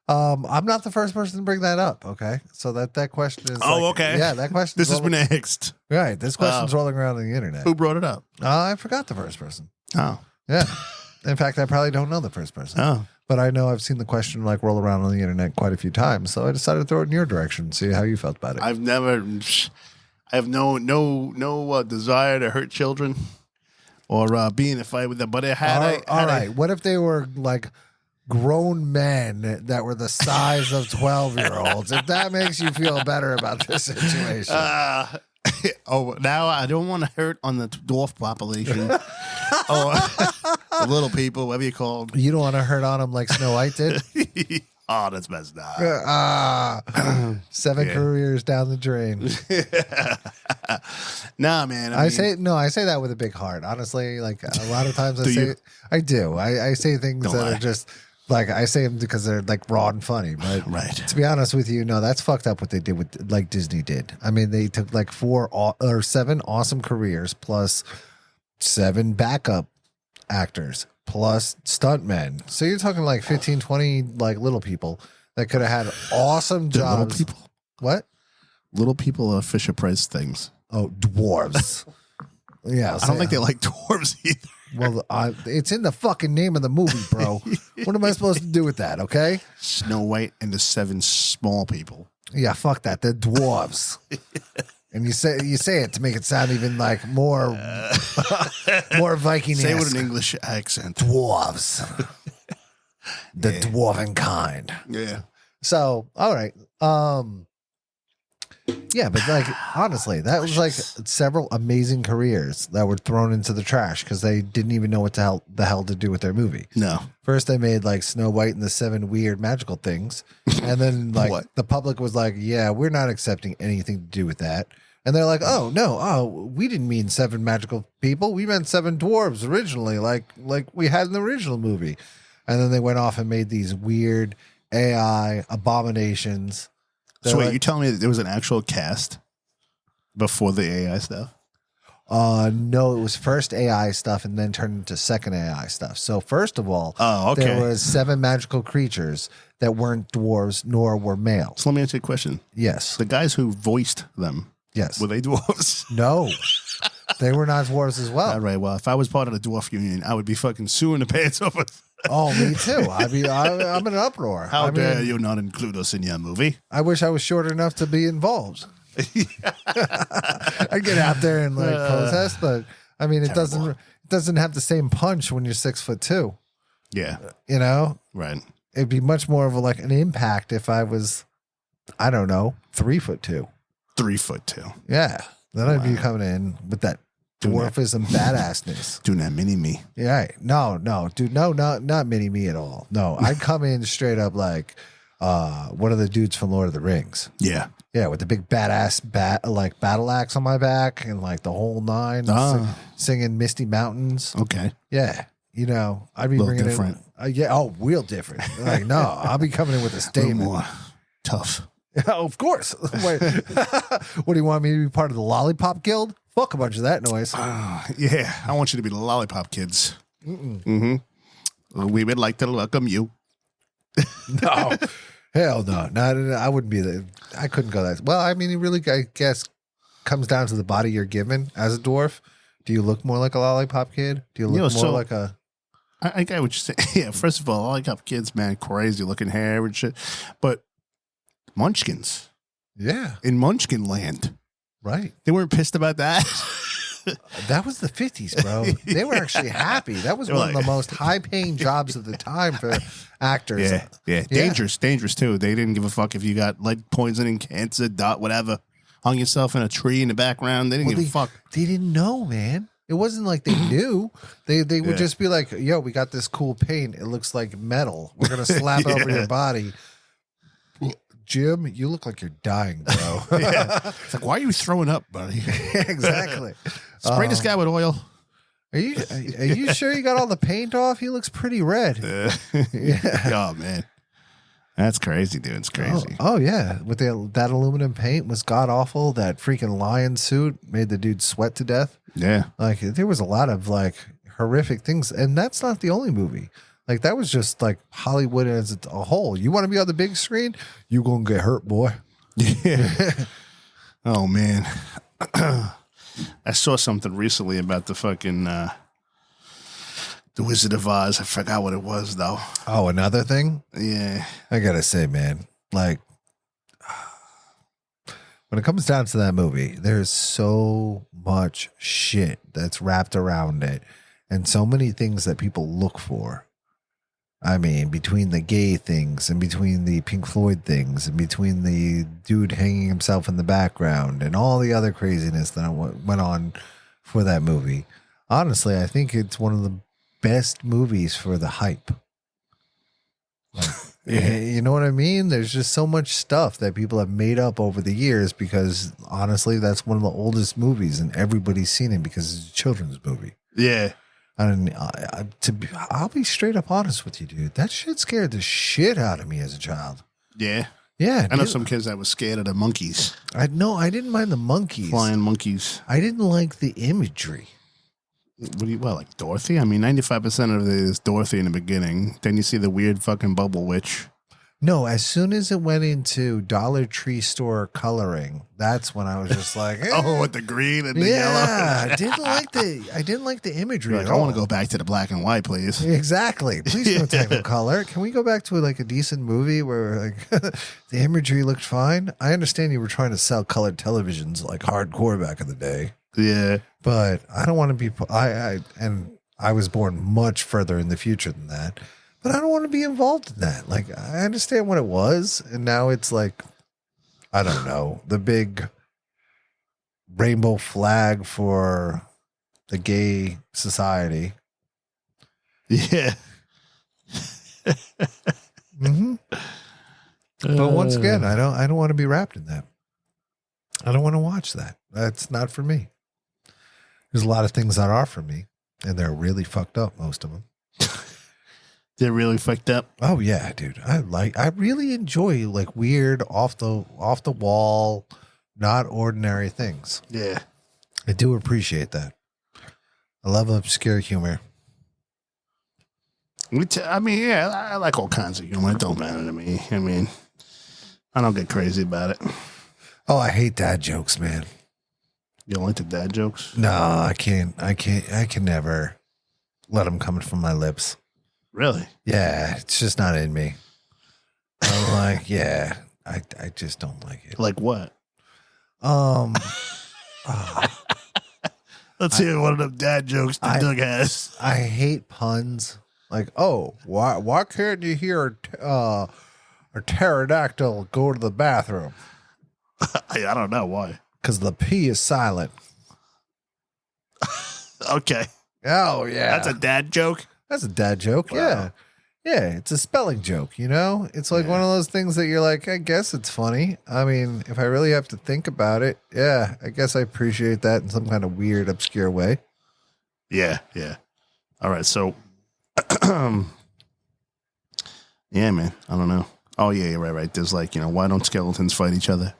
I'm not the first person to bring that up. Okay, so that question is. Okay. Yeah, that question. This has been asked. Right, this question's rolling around on the internet. Who brought it up? I forgot the first person. Oh, yeah. In fact, I probably don't know the first person. Oh, but I know I've seen the question like roll around on the internet quite a few times, so I decided to throw it in your direction, see how you felt about it. I have no desire to hurt children or be in a fight with them. But all right. What if they were like grown men that were the size of 12-year-olds? If that makes you feel better about this situation. Now I don't want to hurt on the dwarf population. The little people, whatever you call them. You don't want to hurt on them like Snow White did? Oh, that's messed up. 7 careers down the drain. Nah, man. I say that with a big heart. Honestly, like a lot of times I do. I say things that are just like I say them because they're like raw and funny. But right. To be honest with you, no, that's fucked up what they did with like Disney did. I mean, they took like 7 awesome careers plus 7 backup actors plus stuntmen. So you're talking like 15, 20 like little people that could have had awesome jobs. Little people. What? Little people are Fisher Price things. Oh, dwarves. Yeah. I don't think they like dwarves either. Well, it's in the fucking name of the movie, bro. What am I supposed to do with that, okay? Snow White and the 7 small people. Yeah, fuck that. They're dwarves. And you say it to make it sound even like more Viking-esque. Say it with an English accent. Dwarves. The dwarven kind. Yeah. So, all right. Yeah, but like honestly, that was like several amazing careers that were thrown into the trash because they didn't even know what the hell to do with their movie. No. First, they made like Snow White and the 7 weird magical things, and then like the public was like, "Yeah, we're not accepting anything to do with that." And they're like, "Oh no, we didn't mean 7 magical people. We meant 7 dwarves originally, like we had in the original movie." And then they went off and made these weird AI abominations. So wait, you telling me that there was an actual cast before the AI stuff? No, it was first AI stuff and then turned into second AI stuff. So first of all, there was 7 magical creatures that weren't dwarves nor were male. So let me ask you a question. Yes. The guys who voiced them, yes, were they dwarves? No. They were not dwarves as well. All right, well, if I was part of the dwarf union, I would be fucking suing the pants off us. Oh, me too. I mean, I'm in an uproar. How dare you not include us in your movie? I wish I was short enough to be involved. I get out there and like protest, but I mean, it doesn't have the same punch when you're 6'2". Yeah, you know, right? It'd be much more of like an impact if I was, I don't know, 3'2". 3'2". Yeah, then I'd be coming in with that dwarfism badassness. Doing that mini me. Yeah. No, dude. No, not mini me at all. No, I'd come in straight up like one of the dudes from Lord of the Rings. Yeah. Yeah, with the big badass battle axe on my back and like the whole 9 singing Misty Mountains. Okay. Yeah. You know, I'd be bringing different. Real different. Like, no, I'll be coming in with a statement. More tough. Of course. Wait, what do you want me to be part of the Lollipop Guild? Fuck a bunch of that noise. Yeah, I want you to be the Lollipop Kids. Mm-hmm. We would like to welcome you. No, hell no. I wouldn't be there. I couldn't go that. Well, I mean, it really, I guess, comes down to the body you're given as a dwarf. Do you look more like a Lollipop Kid? Do you look more like a... I get what you're saying. Yeah, first of all, Lollipop Kids, man, crazy looking hair and shit. But Munchkins. Yeah. In Munchkin land. Right. They weren't pissed about that. That was the 50s, bro. They were actually happy. That was one of the most high-paying jobs of the time for actors. Yeah. Dangerous too. They didn't give a fuck if you got lead poisoning, cancer, whatever. Hung yourself in a tree in the background. They didn't give a fuck. They didn't know, man. It wasn't like they knew. They would just be like, yo, we got this cool paint. It looks like metal. We're going to slap it over your body. Jim, you look like you're dying, bro. It's like, why are you throwing up, buddy? Exactly. Spray this guy with oil. Are you sure you got all the paint off? He looks pretty red. Oh, man. That's crazy, dude. It's crazy. Oh yeah. With that aluminum paint was god awful. That freaking lion suit made the dude sweat to death. Yeah. Like there was a lot of like horrific things. And that's not the only movie. Like that was just like Hollywood as a whole. You want to be on the big screen? You gonna get hurt, boy. Yeah. Oh man. I saw something recently about the fucking the Wizard of Oz. I forgot what it was though. Oh, another thing? Yeah. I gotta say, man, like when it comes down to that movie, there's so much shit that's wrapped around it and so many things that people look for. I mean, between the gay things and between the Pink Floyd things and between the dude hanging himself in the background and all the other craziness that went on for that movie. Honestly, I think it's one of the best movies for the hype. Like, you know what I mean? There's just so much stuff that people have made up over the years because honestly, that's one of the oldest movies and everybody's seen it because it's a children's movie. Yeah. And I'll be straight up honest with you, dude. That shit scared the shit out of me as a child. Yeah. Yeah. I know some kids that was scared of the monkeys. I didn't mind the monkeys. Flying monkeys. I didn't like the imagery. Like Dorothy? I mean, 95% of it is Dorothy in the beginning. Then you see the weird fucking bubble witch. No, as soon as it went into Dollar Tree store coloring, that's when I was just like, oh, with the green and the yellow. I didn't like the imagery. Like, I want to go back to the black and white, please. Exactly. Please no Technicolor. Can we go back to like a decent movie where like the imagery looked fine? I understand you were trying to sell colored televisions like hardcore back in the day. Yeah. But I don't want to be I was born much further in the future than that. But I don't want to be involved in that. Like, I understand what it was, and now it's like, I don't know, the big rainbow flag for the gay society. Yeah. Mm-hmm. But once again, I don't want to be wrapped in that. I don't want to watch that. That's not for me. There's a lot of things that are for me, and they're really fucked up, most of them. They're really fucked up. Oh yeah, dude. I really enjoy like weird off the wall, not ordinary things. Yeah. I do appreciate that. I love obscure humor. I mean, yeah, I like all kinds of humor. It don't matter to me. I mean, I don't get crazy about it. Oh, I hate dad jokes, man. You don't like the dad jokes? No, I can't. I can never let them come from my lips. Really? Yeah, it's just not in me. I'm like, yeah, I just don't like it. Like what? Let's hear one of them dad jokes that Doug has. I hate puns. Like, oh, why can't you hear a pterodactyl go to the bathroom? I don't know why. Because the P is silent. Okay. Oh, yeah. That's a dad joke? That's a dad joke. Wow. Yeah. Yeah. It's a spelling joke, you know? It's like one of those things that you're like, I guess it's funny. I mean, if I really have to think about it, yeah, I guess I appreciate that in some kind of weird, obscure way. Yeah. Yeah. All right. So, yeah, man. I don't know. Oh, yeah, you're right. There's like, why don't skeletons fight each other?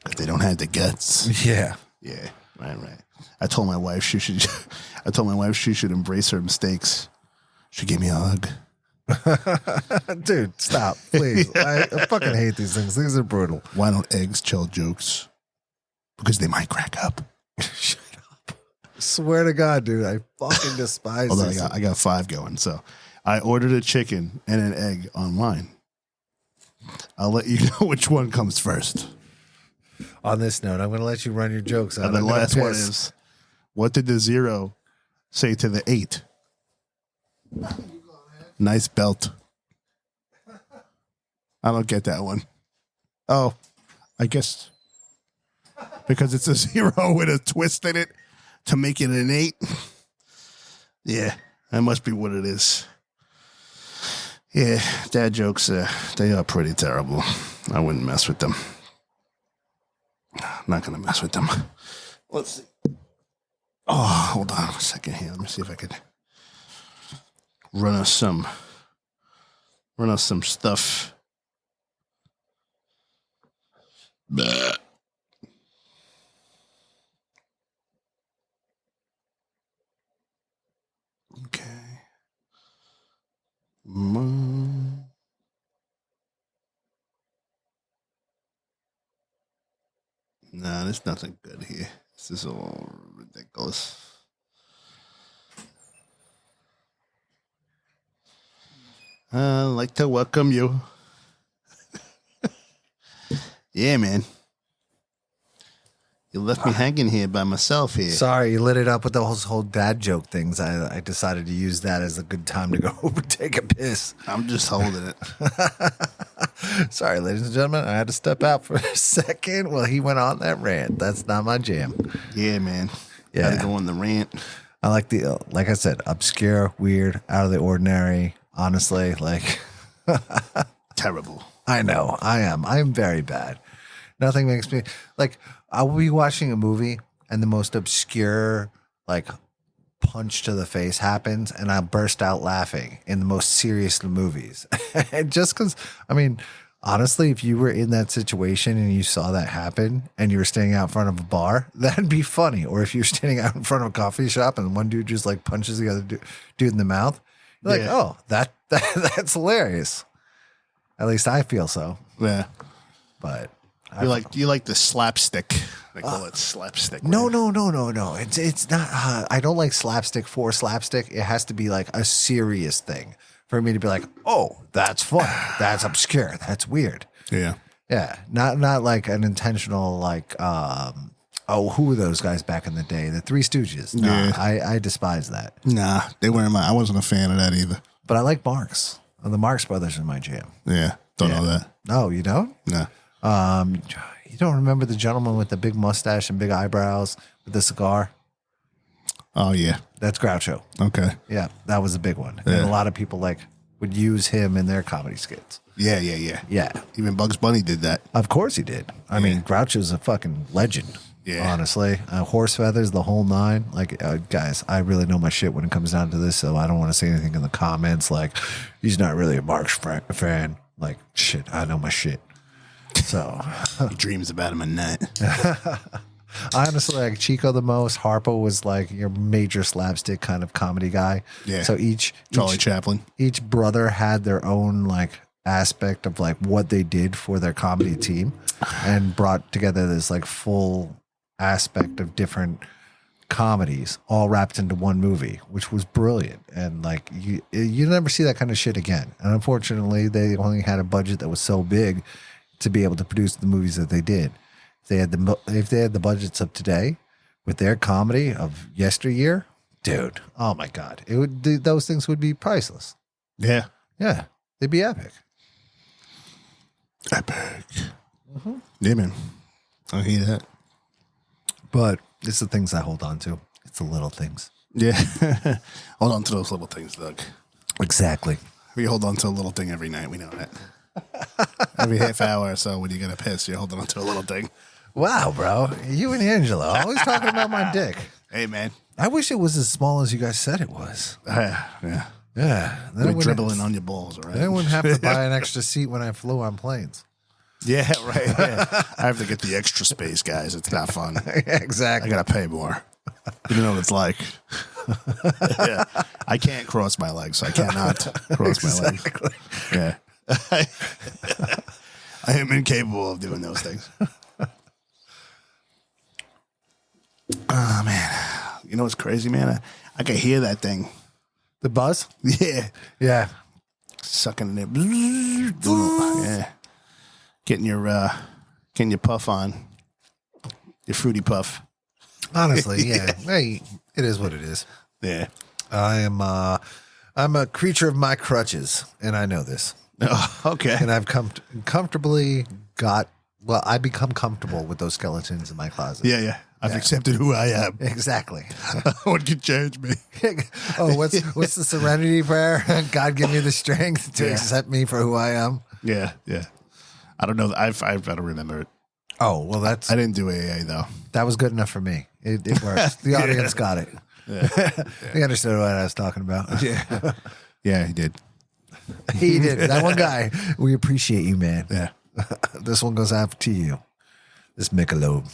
Because they don't have the guts. Yeah. Yeah. Right. I told my wife she should embrace her mistakes. She gave me a hug. Dude, stop, please. I fucking hate these things. These are brutal. Why don't eggs tell jokes? Because they might crack up. Shut up. Swear to God, dude, I fucking despise this. I got 5 going. So I ordered a chicken and an egg online. I'll let you know which one comes first. On this note, I'm going to let you run your jokes out. And the last one is, What did the 0 say to the 8? Nice belt. I don't get that one. Oh, I guess because it's a 0 with a twist in it to make it an 8. Yeah, that must be what it is. Yeah, dad jokes, they are pretty terrible. I wouldn't mess with them. I'm not going to mess with them. Let's see. Oh, hold on a second here. Let me see if I could run us some stuff. Bah. Okay. Nah, there's nothing good here. This is all ridiculous. I'd like to welcome you. Yeah, man. You left me hanging here by myself here. Sorry, you lit it up with those whole dad joke things. I decided to use that as a good time to go take a piss. I'm just holding it. Sorry, ladies and gentlemen. I had to step out for a second while he went on that rant. That's not my jam. Yeah, man. Yeah. Gotta go on the rant. I like the, like I said, obscure, weird, out of the ordinary. Honestly, like. Terrible. I know. I am very bad. Nothing makes me like. I will be watching a movie and the most obscure, like, punch to the face happens, and I burst out laughing in the most serious of movies. And just because, I mean, honestly, if you were in that situation and you saw that happen and you were standing out in front of a bar, that'd be funny. Or if you're standing out in front of a coffee shop and one dude just like punches the other dude in the mouth, you're like, oh, that's hilarious. At least I feel so. Yeah. But you like the slapstick. They call it slapstick. No. It's not. I don't like slapstick for slapstick. It has to be like a serious thing for me to be like, oh, that's fun. That's obscure. That's weird. Yeah. Yeah. Not like an intentional like. Who were those guys back in the day? The Three Stooges. Nah, yeah. I despise that. Nah, they weren't. I wasn't a fan of that either. But I like Marx. The Marx Brothers is my jam. Yeah. Don't know that. No, you don't? No. You don't remember the gentleman with the big mustache and big eyebrows with the cigar? Oh, yeah. That's Groucho. Okay. Yeah, that was a big one. Yeah. And a lot of people like would use him in their comedy skits. Yeah. Yeah. Even Bugs Bunny did that. Of course he did. I mean, Groucho's a fucking legend. Yeah. Honestly. Horse feathers, the whole nine. Like, guys, I really know my shit when it comes down to this, so I don't want to say anything in the comments like, he's not really a Marx fan. Like, shit, I know my shit. So he dreams about him at night. I honestly like Chico the most. Harpo was like your major slapstick kind of comedy guy. Yeah. So Charlie Chaplin. Each brother had their own like aspect of like what they did for their comedy team, and brought together this like full aspect of different comedies all wrapped into one movie, which was brilliant. And like you never see that kind of shit again. And unfortunately, they only had a budget that was so big to be able to produce the movies that they did. If they had the budgets of today with their comedy of yesteryear, dude, oh my God, those things would be priceless. Yeah. Yeah, they'd be epic. Epic. Mm-hmm. Yeah, man. I hear that. But it's the things I hold on to. It's the little things. Yeah. Hold on to those little things, Doug. Exactly. We hold on to a little thing every night. We know that. Every half hour or so when you're going to piss, you're holding on to a little thing. Wow, bro. You and Angela always talking about my dick. Hey, man. I wish it was as small as you guys said it was. Yeah. Yeah. We're dribbling on your balls, all right? Then I wouldn't have to buy an extra seat when I flew on planes. Yeah, right. Yeah. I have to get the extra space, guys. It's not fun. Yeah, exactly. I got to pay more. You know what it's like. Yeah. I can't cross my legs. I cannot cross my legs. Yeah. I am incapable of doing those things. Oh, man. You know what's crazy, man? I can hear that thing. The buzz? Yeah. Yeah. Sucking it. Yeah. Getting your puff on. Your fruity puff. Honestly, yeah. Hey, it is what it is. Yeah. I'm a creature of my crutches, and I know this. Oh, okay. And I've I become comfortable with those skeletons in my closet. Yeah. I've accepted who I am. Exactly. No one can change me. Oh, what's the serenity prayer? God, give me the strength to accept me for who I am. Yeah. I don't know. I've got to remember it. Oh, well, I didn't do AA though. that was good enough for me. It works. The audience got it. Yeah. They understood what I was talking about. Yeah, he did. He did. That one guy. We appreciate you, man. Yeah. This one goes out to you. This Michelob.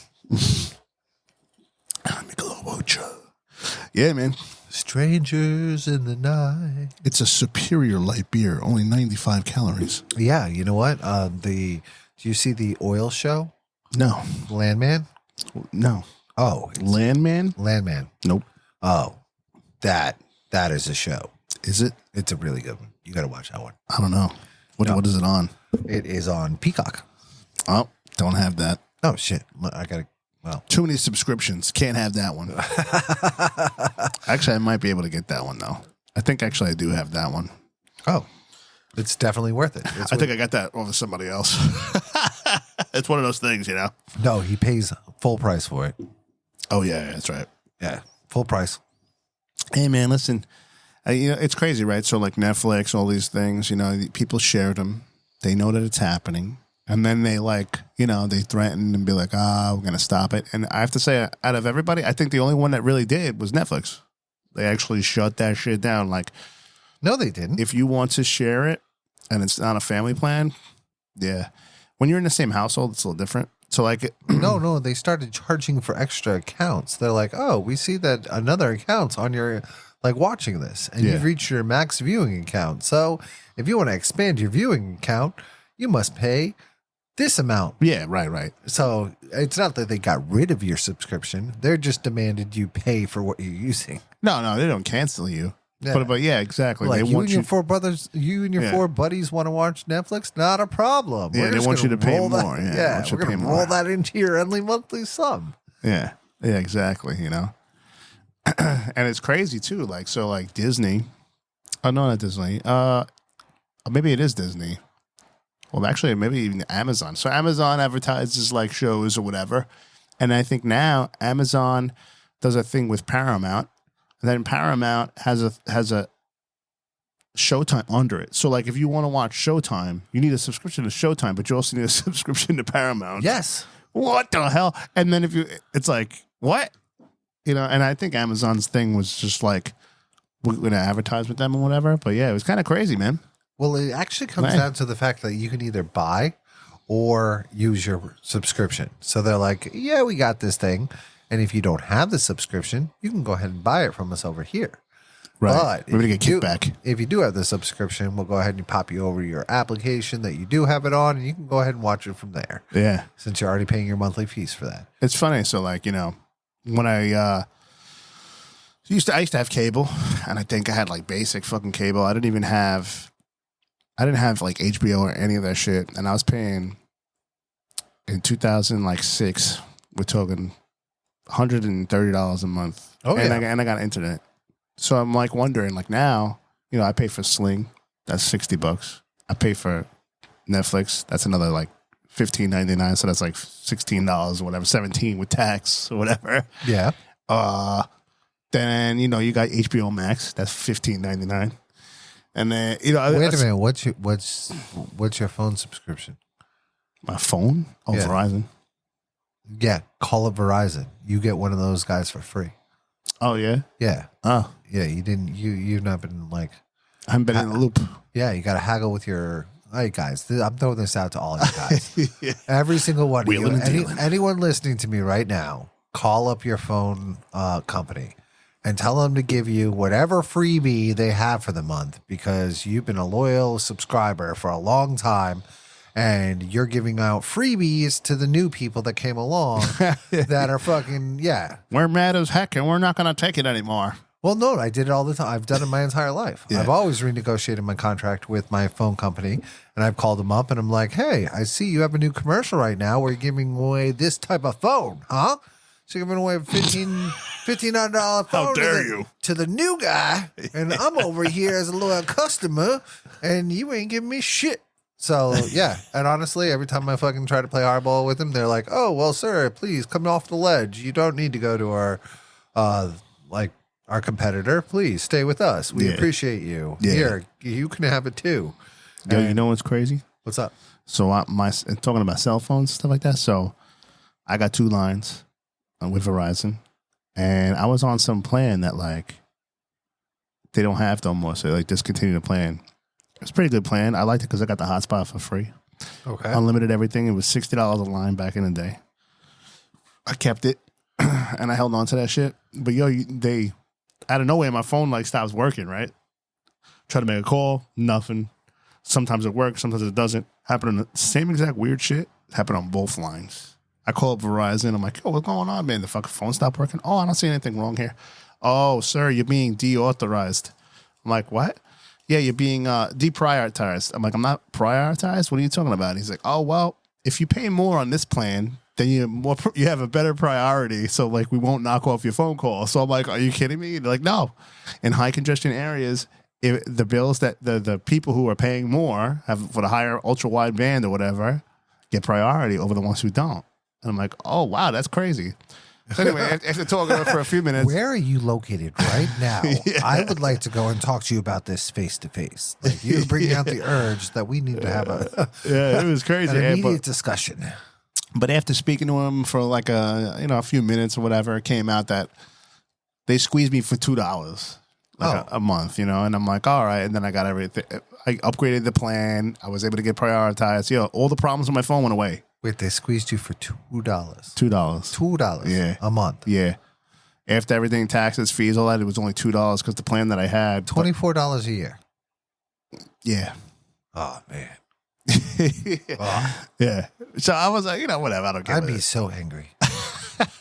Michelob Ultra. Yeah, man. Strangers in the night. It's a superior light beer, only 95 calories. Yeah, you know what? Do you see the oil show? No. Landman? No. Oh, Landman? Landman. Nope. Oh, that is a show. Is it? It's a really good one. You got to watch that one. I don't know. What is it on? It is on Peacock. Oh, don't have that. Oh shit! I got to. Well, too many subscriptions. Can't have that one. Actually, I might be able to get that one though. I think actually I do have that one. Oh, it's definitely worth it. I think I got that over somebody else. It's one of those things, you know. No, he pays full price for it. Oh yeah, that's right. Yeah, full price. Hey man, listen. It's crazy, right? So like Netflix, all these things, people shared them. They know that it's happening. And then they they threaten and be like, we're going to stop it. And I have to say, out of everybody, I think the only one that really did was Netflix. They actually shut that shit down. Like, no, they didn't. If you want to share it and it's not a family plan, yeah. When you're in the same household, it's a little different. So like, no, they started charging for extra accounts. They're like, oh, we see that another account's on your watching this, and you've reached your max viewing account. So if you want to expand your viewing account, you must pay this amount. Yeah, right. So it's not that they got rid of your subscription. They're just demanded you pay for what you're using. No, they don't cancel you. Yeah. But yeah, exactly. Like they you want and your four brothers, you and your four buddies want to watch Netflix? Not a problem. Yeah, they want you to pay more. Yeah, we're going to roll that into your only monthly sum. Yeah, exactly, And it's crazy too. Like Disney. Oh no, not Disney. Maybe it is Disney. Well, actually, maybe even Amazon. So Amazon advertises shows or whatever, and I think now Amazon does a thing with Paramount, and then Paramount has a Showtime under it. So if you want to watch Showtime, you need a subscription to Showtime, but you also need a subscription to Paramount. Yes. What the hell? And then it's like what? And I think Amazon's thing was just we're going to advertise with them or whatever. But yeah, it was kind of crazy, man. Well, it actually comes down to the fact that you can either buy or use your subscription. So they're like, yeah, we got this thing. And if you don't have the subscription, you can go ahead and buy it from us over here. Right. But we're going to get kickback. If you do have the subscription, we'll go ahead and pop you over your application that you do have it on, and you can go ahead and watch it from there. Yeah. Since you're already paying your monthly fees for that. It's funny. So when I used to have cable, and I think I had basic fucking cable. I didn't have HBO or any of that shit, and I was paying in 2006. We're talking $130 a month. Oh yeah, and I got internet. So I'm wondering now, I pay for Sling, that's $60. I pay for Netflix, that's another $15.99, so that's $16 or whatever, 17 with tax or whatever. Yeah. Then you got HBO Max, that's $15.99. And then wait a minute, what's your phone subscription? My phone? Oh, yeah. Verizon. Yeah, call up Verizon. You get one of those guys for free. Oh yeah? Yeah. Oh. Yeah, you've not been I haven't been in the loop. Yeah, you got to haggle with your. Hey guys, I'm throwing this out to all you guys. Yeah. Every single one of you. Dealing. Anyone listening to me right now, call up your phone company and tell them to give you whatever freebie they have for the month, because you've been a loyal subscriber for a long time, and you're giving out freebies to the new people that came along that are fucking, yeah. We're mad as heck, and we're not going to take it anymore. Well, no, I did it all the time. I've done it my entire life. Yeah. I've always renegotiated my contract with my phone company, and I've called them up, and I'm like, hey, I see you have a new commercial right now where you're giving away this type of phone, huh? So you're giving away a $1,500 phone How dare you? to the new guy, and I'm over here as a loyal customer, and you ain't giving me shit. So, yeah. And honestly, every time I fucking try to play hardball with them, they're like, oh, well, sir, please come off the ledge. You don't need to go to our competitor. Please stay with us. We appreciate you. Yeah. Here, you can have it too. Yo, you know what's crazy? What's up? So talking about cell phones and stuff like that. So I got 2 lines with Verizon, and I was on some plan that like they don't have no more. So like discontinue the plan. It's a pretty good plan. I liked it because I got the hotspot for free. Okay. Unlimited everything. It was $60 a line back in the day. I kept it and I held on to that shit. But yo, they out of nowhere, my phone like stops working, right? Try to make a call, nothing. Sometimes it works, sometimes it doesn't. Happened on the same exact weird shit. Happened on both lines. I call up Verizon. I'm like, yo, what's going on, man? The fucking phone stopped working. Oh, I don't see anything wrong here. Oh, sir, you're being deauthorized. I'm like, what? Yeah, you're being deprioritized. I'm like, I'm not prioritized? What are you talking about? He's like, oh, well, if you pay more on this plan, then you have a better priority. So, like, we won't knock off your phone call. So I'm like, are you kidding me? They're like, no. In high congestion areas, if the bills that the people who are paying more have for the higher ultra wide band or whatever get priority over the ones who don't. And I'm like, oh, wow, that's crazy. So anyway, after talking for a few minutes. Where are you located right now? Yeah. I would like to go and talk to you about this face to face. Like you're bringing out the urge that we need to have it was crazy. an immediate discussion. But after speaking to him for like a few minutes or whatever, it came out that they squeezed me for $2 a month, and I'm like, all right. And then I got everything. I upgraded the plan. I was able to get prioritized. All the problems on my phone went away. Wait, they squeezed you for $2. $2. $2 a month. Yeah. After everything, taxes, fees, all that, it was only $2 because the plan that I had. $24 a year. Yeah. Oh, man. Yeah. So I was like, whatever. I don't care. I'd be so angry.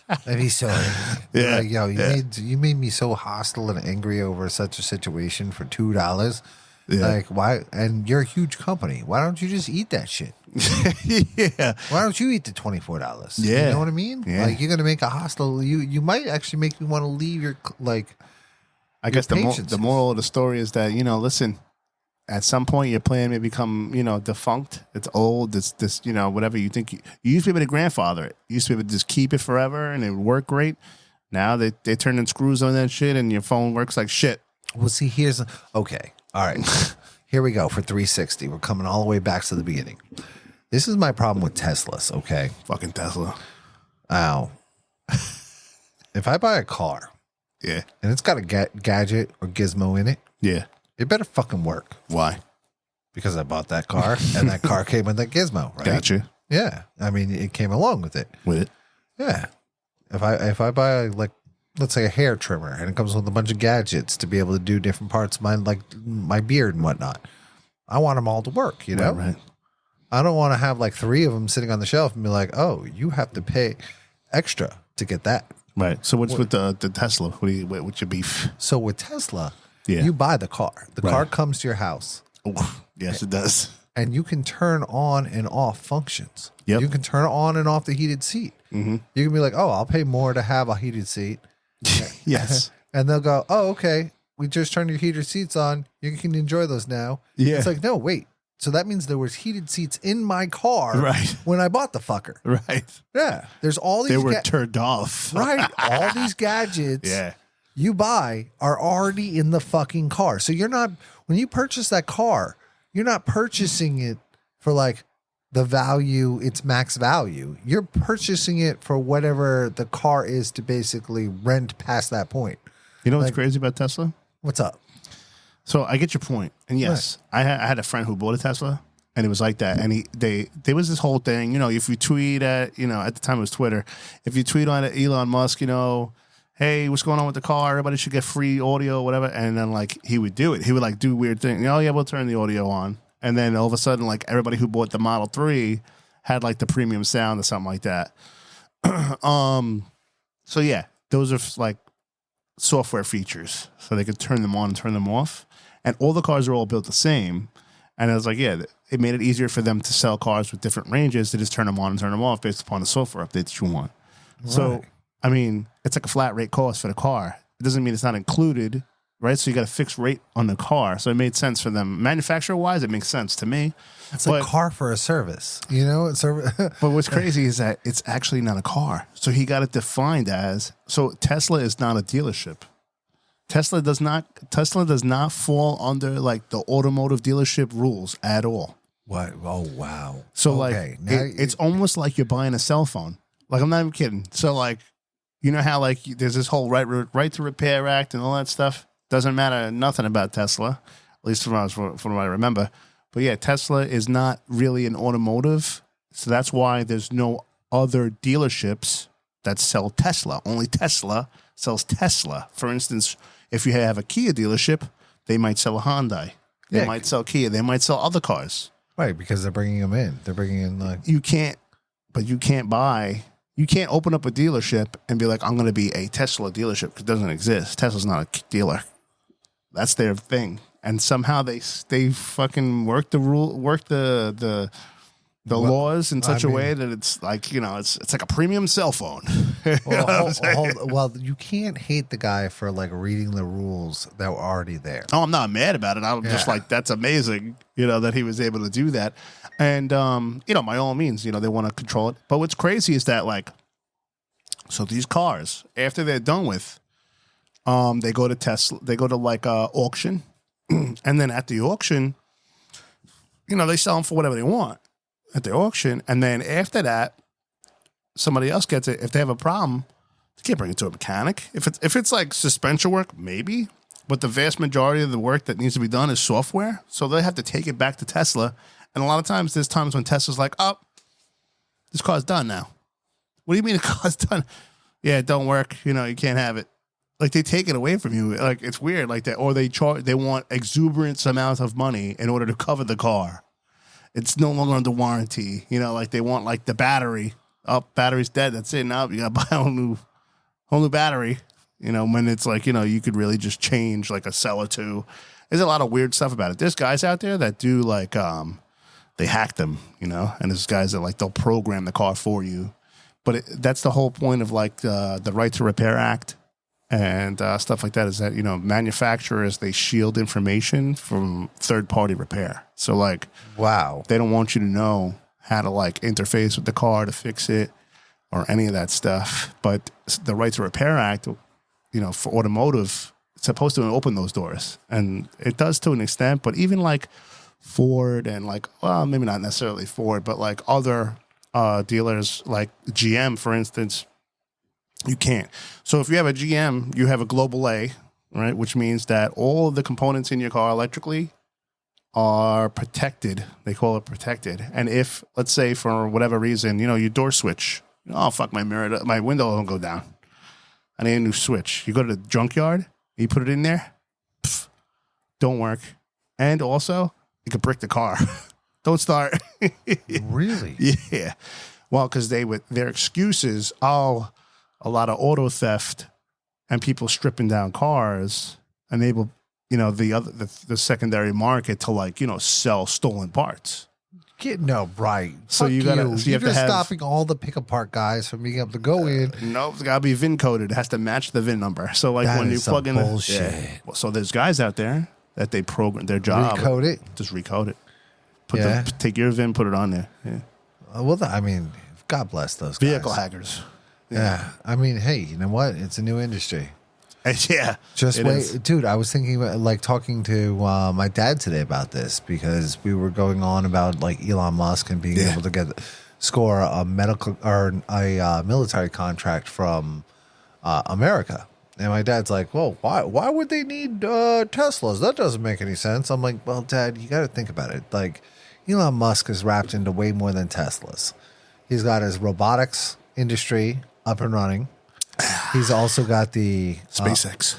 I'd be so angry. Yeah. Like, yo, you made me so hostile and angry over such a situation for $2. Yeah. Like, why? And you're a huge company. Why don't you just eat that shit? Yeah. Why don't you eat the $24? Yeah. You know what I mean? Yeah. Like, you're going to make a hostile. You might actually make me want to leave your, like, I guess the moral of the story is that, listen, at some point your plan may become, defunct. It's old. It's this, whatever you think. You used to be able to grandfather it. You used to be able to just keep it forever and it would work great. Now they turn in screws on that shit and your phone works like shit. Well, see, okay. All right. Here we go for 360. We're coming all the way back to the beginning. This is my problem with Teslas, okay? Fucking Tesla. Ow. If I buy a car, yeah, and it's got a gadget or gizmo in it, yeah, it better fucking work. Why? Because I bought that car, and that car came with that gizmo, right? Gotcha. Yeah. I mean, it came along with it. With it? Yeah. If I buy, like, let's say a hair trimmer, and it comes with a bunch of gadgets to be able to do different parts of my beard and whatnot, I want them all to work, Right. I don't want to have like 3 of them sitting on the shelf and be like, oh, you have to pay extra to get that. Right. So what's with the Tesla? What's your beef? So with Tesla, you buy the car. The car comes to your house. Oh, yes, it does. And you can turn on and off functions. Yep. You can turn on and off the heated seat. Mm-hmm. You can be like, oh, I'll pay more to have a heated seat. Yes. And they'll go, oh, okay. We just turned your heated seats on. You can enjoy those now. Yeah. It's like, no, wait. So that means there was heated seats in my car when I bought the fucker. Right. Yeah. There's all these. They were turned off. Right. All these gadgets you buy are already in the fucking car. So you're not, when you purchase that car, you're not purchasing it for like the value, its max value. You're purchasing it for whatever the car is to basically rent past that point. You know what's crazy about Tesla? What's up? So I get your point. And yes, I had a friend who bought a Tesla and it was like that. And there was this whole thing, if you tweet at, at the time it was Twitter, if you tweet on Elon Musk, hey, what's going on with the car? Everybody should get free audio, whatever. And then he would do it. He would do weird things. Oh yeah, we'll turn the audio on. And then all of a sudden, everybody who bought the Model 3 had the premium sound or something like that. So yeah, those are software features. So they could turn them on and turn them off. And all the cars are all built the same. And I was it made it easier for them to sell cars with different ranges to just turn them on and turn them off based upon the software update that you want. Right. So I mean, it's like a flat rate cost for the car. It doesn't mean it's not included, right? So you got a fixed rate on the car. So it made sense for them. Manufacturer-wise, it makes sense to me. It's a car for a service, you know? But what's crazy is that it's actually not a car. So he got it defined as, so Tesla is not a dealership. Tesla does not fall under like the automotive dealership rules at all. What? Oh, wow. So okay. It's almost like you're buying a cell phone. Like, I'm not even kidding. So like, you know how like there's this whole right to repair act and all that stuff? Doesn't matter nothing about Tesla, at least from what I remember. But yeah, Tesla is not really an automotive. So that's why there's no other dealerships that sell Tesla. Only Tesla sells Tesla. For instance, if you have a Kia dealership, they might sell a Hyundai. They might sell Kia. They might sell other cars. Right, because they're bringing them in. They're bringing in like... You can't open up a dealership and be like, I'm going to be a Tesla dealership, because it doesn't exist. Tesla's not a dealer. That's their thing. And somehow they fucking work the laws in such a way that it's like, you know, it's like a premium cell phone. Well, you can't hate the guy for like reading the rules that were already there. Oh, I'm not mad about it. I'm just like, that's amazing, you know, that he was able to do that. And, you know, by all means, you know, they want to control it. But what's crazy is that, like, so these cars, after they're done with, they go to Tesla, they go to like auction. And then at the auction, you know, they sell them for whatever they want at the auction. And then after that, somebody else gets it. If they have a problem, they can't bring it to a mechanic. If it's like suspension work, maybe. But the vast majority of the work that needs to be done is software. So they have to take it back to Tesla. And a lot of times, there's times when Tesla's like, oh, this car's done now. What do you mean the car's done? Yeah, it don't work. You know, you can't have it. Like, they take it away from you. Like, it's weird like that. Or they want exuberant amounts of money in order to cover the car. It's no longer under warranty. You know, like they want like the battery. Oh, battery's dead. That's it. Now you got to buy a whole new battery. You know, when it's like, you know, you could really just change like a cell or two. There's a lot of weird stuff about it. There's guys out there that do like, they hack them, you know, and there's guys that like, they'll program the car for you. But that's the whole point of like the Right to Repair Act. And stuff like that is that, you know, manufacturers, they shield information from third-party repair. So, like, wow, they don't want you to know how to, like, interface with the car to fix it or any of that stuff. But the Right to Repair Act, you know, for automotive, it's supposed to open those doors. And it does to an extent. But even, like, Ford and, like, well, maybe not necessarily Ford, but, like, other dealers, like GM, for instance, you can't. So if you have a GM, you have a global A, right? Which means that all of the components in your car electrically are protected. They call it protected. And if, let's say, for whatever reason, you know, your door switch, oh, fuck, my window won't go down. I need a new switch. You go to the junkyard, you put it in there, don't work. And also, you could brick the car. Don't start. Really? Yeah. Well, because their excuses, a lot of auto theft and people stripping down cars enable, you know, the secondary market to, like, you know, sell stolen parts. Right. So Fuck you gotta, you. so you You're have to just have, stopping all the pick apart guys from being able to go in. No, it's gotta be VIN coded. It has to match the VIN number. So like That when you is some plug in bullshit. So there's guys out there that they program their job. Recode it. Just recode it. Take your VIN, put it on there. Yeah. Well, I mean, God bless those guys. Vehicle hackers. Yeah. I mean, hey, you know what? It's a new industry. Yeah. Just wait. Dude, I was thinking about, like, talking to my dad today about this, because we were going on about, like, Elon Musk and being able to score a medical or a military contract from America. And my dad's like, well, why would they need Teslas? That doesn't make any sense. I'm like, well, Dad, you got to think about it. Like, Elon Musk is wrapped into way more than Teslas. He's got his robotics industry up and running. He's also got the SpaceX.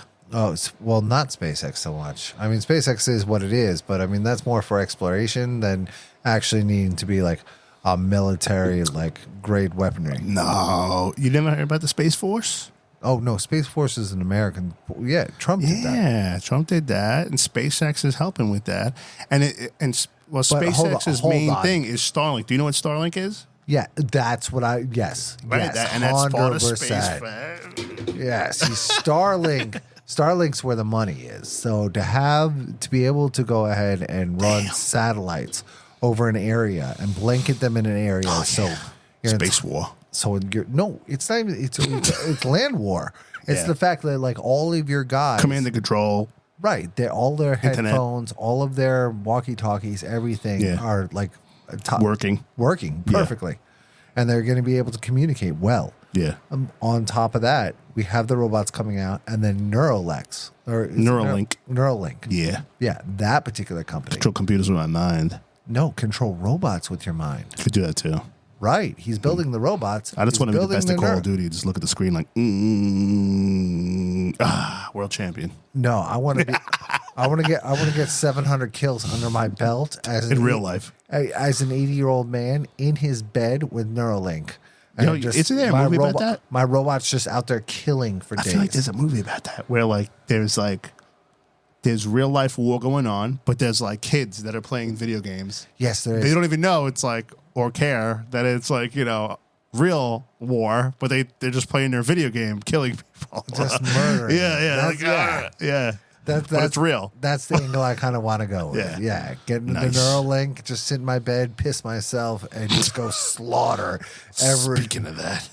Well, not SpaceX so much. I mean, SpaceX is what it is, but I mean, that's more for exploration than actually needing to be like a military, like, grade weaponry. No, you never heard about the Space Force? Oh no, Space Force is an American. Yeah, Trump did that. Yeah, Trump did that, and SpaceX is helping with that. And SpaceX's main thing is Starlink. Do you know what Starlink is? Yeah, that's what I. Yes, Right, yes, and that's part of space. 100%. Yes, he's Starlink. Starlink's where the money is. So to be able to go ahead and run satellites over an area and blanket them in an area, Space war. So it's not even. It's land war. It's the fact that like all of your guys, command and control. right? All their Internet. headphones, all of their walkie-talkies, everything are like working perfectly, and they're going to be able to communicate well. Yeah. On top of that, we have the robots coming out, and then Neuralink. Neuralink. Yeah. That particular company. Control computers with my mind. No, control robots with your mind. Could do that too. Right. He's building the robots. I just want to be the best at Call of Duty. Just look at the screen like, world champion. No, I want to be. I want to get 700 kills under my belt in real life as an 80-year-old man in his bed with Neuralink. And isn't there a movie about that? My robot's just out there killing for days. I feel like there's a movie about that where there's real life war going on, but there's like kids that are playing video games. Yes, there is. They don't even know it's like or care that it's like real war, but they're just playing their video game, killing people, just murdering. Yeah. But it's real. That's the angle I kind of want to go with. Yeah. Get into the Neuralink, just sit in my bed, piss myself, and just go slaughter every. Speaking of that,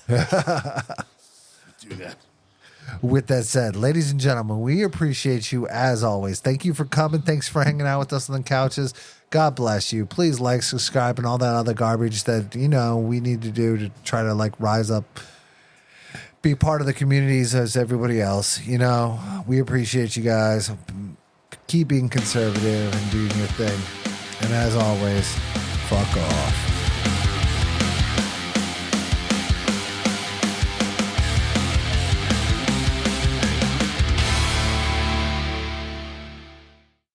do that. With that said, ladies and gentlemen, we appreciate you as always. Thank you for coming. Thanks for hanging out with us on the couches. God bless you. Please like, subscribe, and all that other garbage that we need to do to try to like rise up. Be part of the communities as everybody else. We appreciate you guys. Keep being conservative and doing your thing. And as always, fuck off.